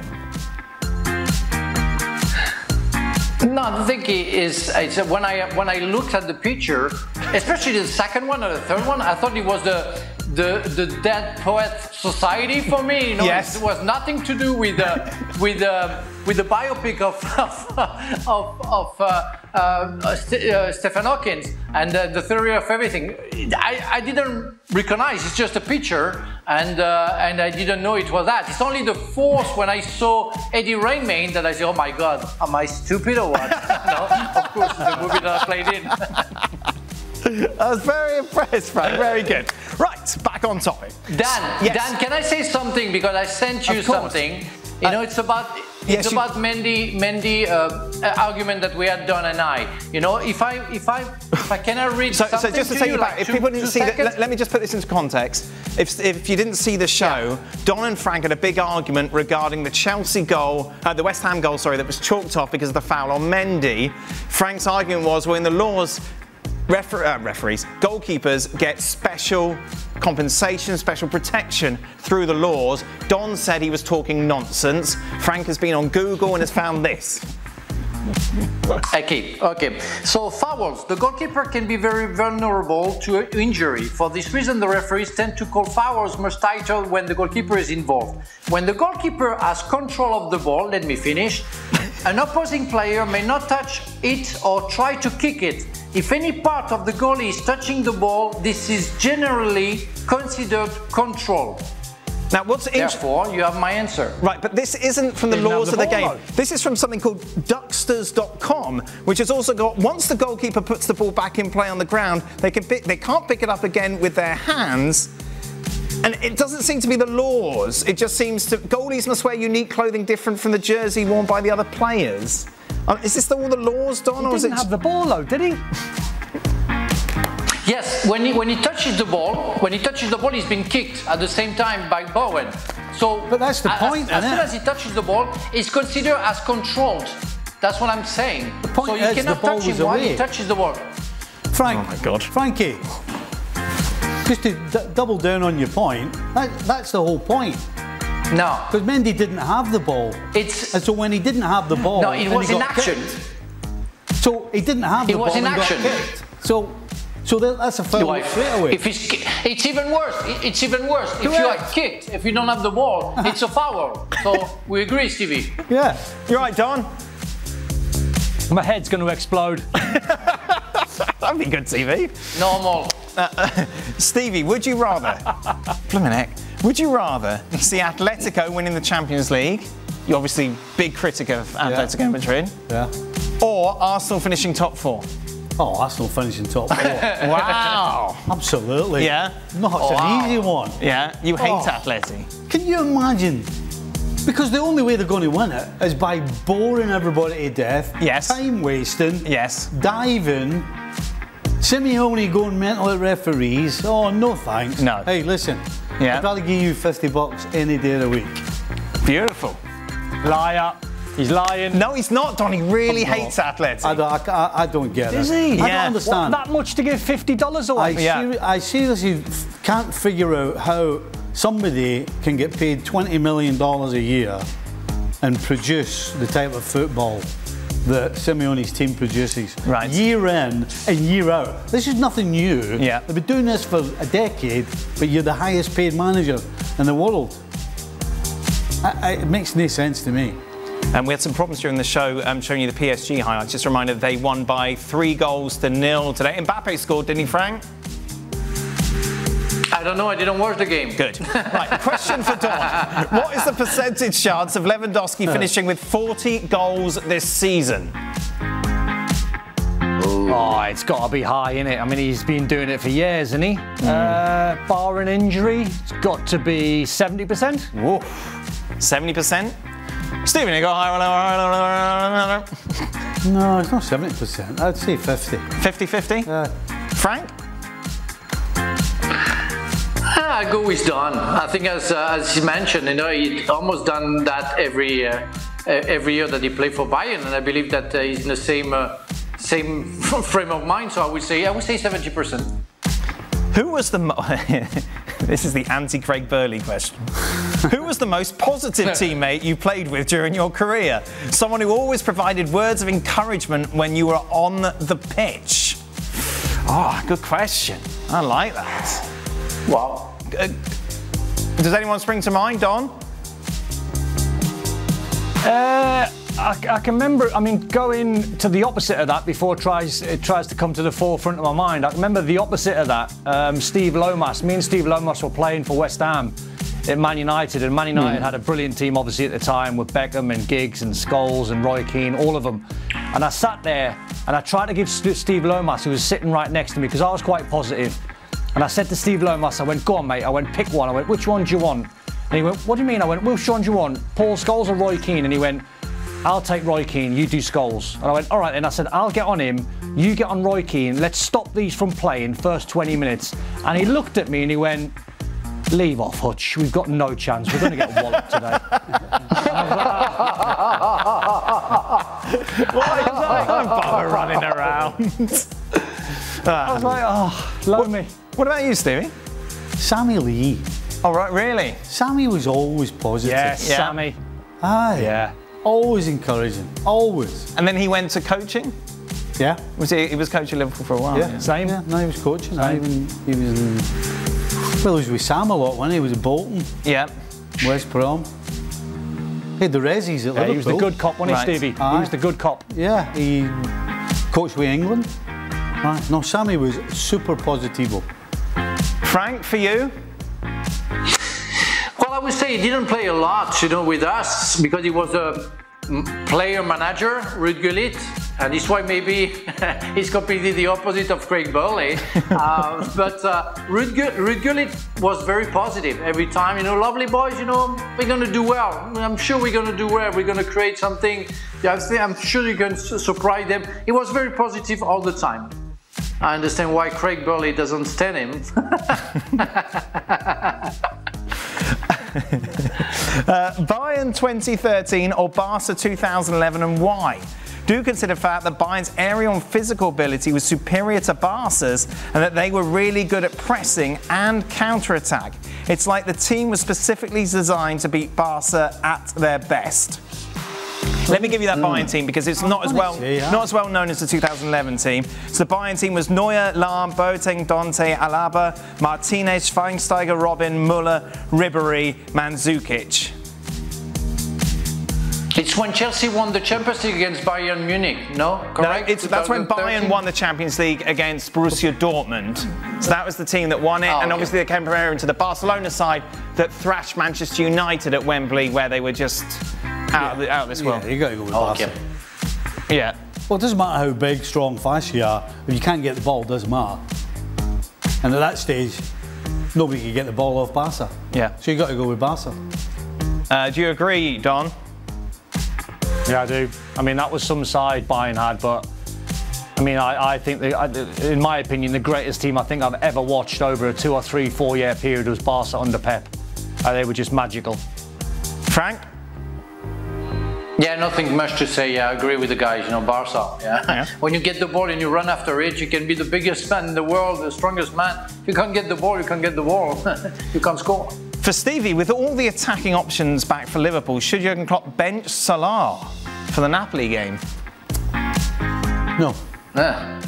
No, the thing is, when I looked at the picture, especially the second one or the third one, I thought it was the Dead Poet Society for me. You know, yes. It was nothing to do with the biopic of Stephen Hawking and the theory of everything. I didn't recognize. It's just a picture, and I didn't know it was that. It's only the 4th when I saw Eddie Redmayne that I said, "Oh my God, am I stupid or what?" No, of course, it's a movie that I played in. I was very impressed, Frank. Very good. Right, back on topic. Dan, yes. Dan, can I say something? Because I sent you something. You know, it's about Mendy argument that we had, Don and I. You know, if I cannot read something so just to take you back, if people didn't see that, let me just put this into context. If you didn't see the show, Don and Frank had a big argument regarding the Chelsea goal, the West Ham goal, sorry, that was chalked off because of the foul on Mendy. Frank's argument was, well, in the laws, referees, goalkeepers get special compensation, special protection through the laws. Don said he was talking nonsense. Frank has been on Google and has found this. Okay. So fouls. The goalkeeper can be very vulnerable to injury. For this reason, the referees tend to call fouls much tighter when the goalkeeper is involved. When the goalkeeper has control of the ball, let me finish, an opposing player may not touch it or try to kick it. If any part of the goalie is touching the ball, this is generally considered control. Now, what's Therefore, you have my answer. Right, but this isn't from the laws of the game. This is from something called Ducksters.com, bomb, which has also got, once the goalkeeper puts the ball back in play on the ground, they can't pick it up again with their hands. And it doesn't seem to be the laws. It just seems to, goalies must wear unique clothing different from the jersey worn by the other players. Is this all the laws, Don? He didn't have the ball, though, did he? Yes, when he touches the ball, he's been kicked at the same time by Bowen. So, but that's the point, as soon as he touches the ball, it's considered as controlled. That's what I'm saying. The point so you is cannot the ball touch him was while away. he touches the ball. Frank, oh my God, Frankie, just to double down on your point, that's the whole point. No, because Mendy didn't have the ball. And so when he didn't have the ball, no, it was in action. So he didn't have the ball. It was in action. So that's a foul straight away. If it's even worse. It's even worse. Correct. If you are kicked, if you don't have the ball, it's a foul. So we agree, Stevie. Yeah. You're right, Don. My head's going to explode. That'd be good TV. Normal. Stevie, would you rather, would you rather see Atletico winning the Champions League? You're obviously big critic of Atletico Madrid. Yeah. Or Arsenal finishing top 4? Oh, Arsenal finishing top 4. Wow. Absolutely. Yeah. No, it's an easy one. Yeah. You hate Atleti. Can you imagine? Because the only way they're going to win it is by boring everybody to death. Yes. Time wasting. Yes. Diving. Simeone going mental at referees. Oh, no thanks. No. Hey, listen. Yeah. I'd rather give you $50 any day of the week. Beautiful. Liar. He's lying. No, he's not, Don. He really hates Atleti. I don't get it. Is he? I don't understand. What, that much to give $50 away? I seriously can't figure out how somebody can get paid $20 million a year and produce the type of football that Simeone's team produces. Right. Year in and year out. This is nothing new. Yeah. They've been doing this for a decade, but you're the highest paid manager in the world. It makes no sense to me. And we had some problems during the show showing you the PSG highlights. Just a reminder, they won by 3-0 today. Mbappe scored, didn't he, Frank? I don't know, I didn't watch the game. Good. Right, question for Don. What is the percentage chance of Lewandowski finishing with 40 goals this season? Oh, it's got to be high, innit? I mean, he's been doing it for years, hasn't he? Barring injury, it's got to be 70%. Whoa. 70%? Stephen, you got higher? No, it's not 70%. I'd say 50. 50-50? Frank? I go with Don. I think, as he mentioned, he almost done that every year that he played for Bayern, and I believe that he's in the same frame of mind. So I would say 70%. Who was the this is the anti-Craig Burley question. Who was the most positive teammate you played with during your career? Someone who always provided words of encouragement when you were on the pitch. Oh, good question. I like that. Wow. Does anyone spring to mind, Don? I can remember, going to the opposite of that before it tries to come to the forefront of my mind. I remember the opposite of that. Steve Lomas. Me and Steve Lomas were playing for West Ham at Man United, and Man United had a brilliant team, obviously, at the time, with Beckham and Giggs and Scholes and Roy Keane, all of them. And I sat there and I tried to give Steve Lomas, who was sitting right next to me, because I was quite positive. And I said to Steve Lomas, I went, go on, mate. I went, pick one. I went, which one do you want? And he went, what do you mean? I went, which one do you want? Paul Scholes or Roy Keane? And he went, I'll take Roy Keane, you do Scholes. And I went, all right then. I said, I'll get on him, you get on Roy Keane, let's stop these from playing first 20 minutes. And he looked at me and he went, leave off, Hutch, we've got no chance, we're going to get walloped today. I'm bother running around. I was like, oh, load me. What about you, Stevie? Sammy Lee. Oh, right, really? Sammy was always positive. Yes, Yeah. Sammy. Aye. Yeah. Always encouraging. Always. And then he went to coaching? Yeah. He was coaching Liverpool for a while? Yeah. Same. Yeah, no, he was coaching. He was with Sam a lot when he was at Bolton. Yeah. West Brom. He had the Rezzies at Liverpool. He was the good cop, wasn't he, Stevie? Aye. He was the good cop. Yeah, he coached with England. Right. No, Sammy was super positivo. Frank, for you? Well, I would say he didn't play a lot, with us, because he was a player manager, Ruud Gullit. And this why maybe he's completely the opposite of Craig Burley. But Ruud Gullit was very positive every time. You know, lovely boys, you know, we're going to do well. I'm sure we're going to do well. We're going to create something. I'm sure you can surprise them. He was very positive all the time. I understand why Craig Burley doesn't stand him. Bayern 2013 or Barca 2011, and why? Do consider the fact that Bayern's aerial and physical ability was superior to Barca's and that they were really good at pressing and counter-attack. It's like the team was specifically designed to beat Barca at their best. Let me give you that Bayern team because it's not as well known as the 2011 team. So the Bayern team was Neuer, Lahm, Boateng, Dante, Alaba, Martinez, Schweinsteiger, Robin, Müller, Ribéry, Mandzukic. It's when Chelsea won the Champions League against Bayern Munich, no? Correct? No, that's when Bayern won the Champions League against Borussia Dortmund. So that was the team that won it, and obviously they came into the Barcelona side that thrashed Manchester United at Wembley, where they were just out of this world. Yeah, you got to go with Barca. Yeah. Well, it doesn't matter how big, strong, fast you are. If you can't get the ball, it doesn't matter. And at that stage, nobody can get the ball off Barca. Yeah. So you got to go with Barca. Do you agree, Don? Yeah, I do. I mean, that was some side Bayern had, but I mean, I think, in my opinion, the greatest team I think I've ever watched over a 2 or 3, 4 year period was Barca under Pep. They were just magical. Frank? Yeah, nothing much to say. Yeah, I agree with the guys. You know, Barca. Yeah. When you get the ball and you run after it, you can be the biggest man in the world, the strongest man. If you can't get the ball, you can't get the ball. You can't score. For Stevie, with all the attacking options back for Liverpool, should Jurgen Klopp bench Salah for the Napoli game? No. No,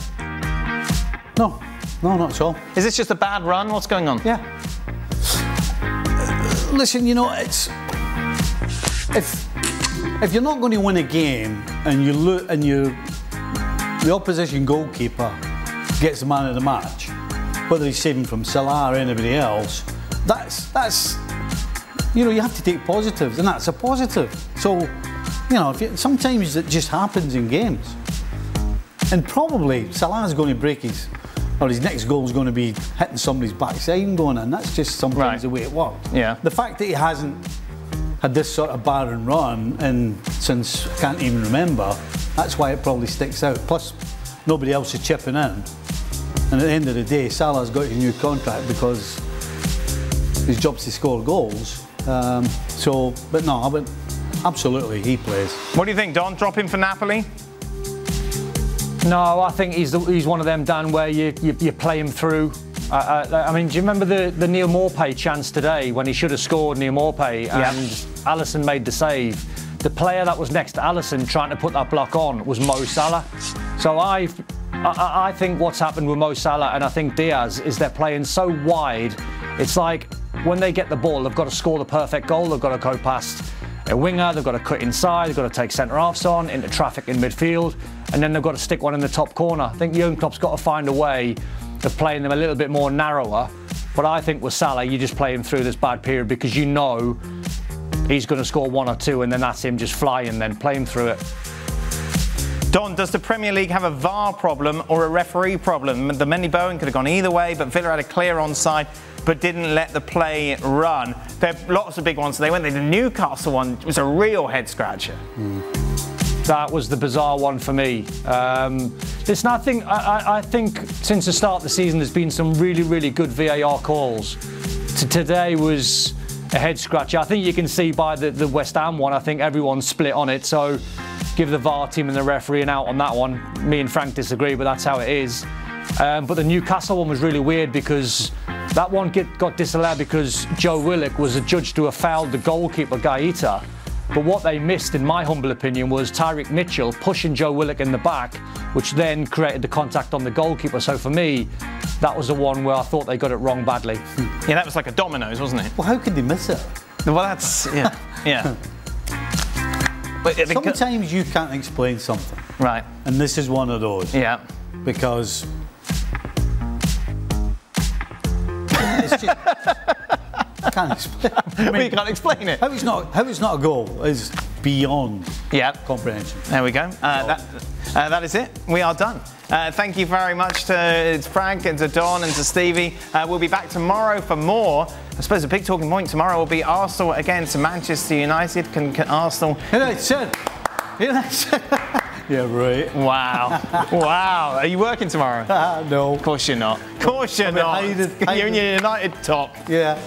not at all. Is this just a bad run? What's going on? Yeah. Listen, you know, it's if you're not going to win a game and the opposition goalkeeper gets the man of the match, whether he's saving from Salah or anybody else, that's you know, you have to take positives, and that's a positive. So, you know, sometimes it just happens in games, and probably Salah's going to break his next goal is going to be hitting somebody's backside and going in. That's just sometimes the way it works. Yeah. The fact that he hasn't had this sort of barren run since I can't even remember, that's why it probably sticks out. Plus, nobody else is chipping in, and at the end of the day, Salah's got a new contract because his job's to score goals. But absolutely, he plays. What do you think, Don? Drop him for Napoli? No, I think he's one of them, Dan, where you play him through. I mean, do you remember the Neil Maupay chance today when he should have scored, Neil Maupay, and Alisson made the save? The player that was next to Alisson trying to put that block on was Mo Salah. So I think what's happened with Mo Salah and I think Diaz is they're playing so wide. It's like when they get the ball, they've got to score the perfect goal. They've got to go past a winger, they've got to cut inside, they've got to take centre-halves on, into traffic in midfield, and then they've got to stick one in the top corner. I think Jurgen Klopp's got to find a way of playing them a little bit more narrower. But I think with Salah, you just play him through this bad period because you know he's going to score 1 or 2, and then that's him just flying, then play him through it. Don, does the Premier League have a VAR problem or a referee problem? The Mendy Bowen could have gone either way, but Villa had a clear onside, but didn't let the play run. There are lots of big ones. They went there. The Newcastle one was a real head scratcher. That was the bizarre one for me. Listen, I think since the start of the season there's been some really, really good VAR calls. Today was a head scratcher. I think you can see by the West Ham one, I think everyone's split on it. So give the VAR team and the referee an out on that one. Me and Frank disagree, but that's how it is. But the Newcastle one was really weird because that one got disallowed because Joe Willock was adjudged to have fouled the goalkeeper, Gaeta. But what they missed, in my humble opinion, was Tyreek Mitchell pushing Joe Willock in the back, which then created the contact on the goalkeeper. So for me, that was the one where I thought they got it wrong badly. Yeah, that was like a dominoes, wasn't it? Well, how could they miss it? Well, that's, yeah. But sometimes you can't explain something. Right. And this is one of those. Yeah. Because it's just, I can't explain. I mean, you can't explain it. How it's not a goal is beyond comprehension. There we go. That is it. We are done. Thank you very much to Frank and to Don and to Stevie. We'll be back tomorrow for more. I suppose the big talking point tomorrow will be Arsenal against Manchester United. Can Arsenal... Yeah, right. Wow. Wow. Are you working tomorrow? No. Of course you're not. Of course you're not. You're in your United top. Yeah.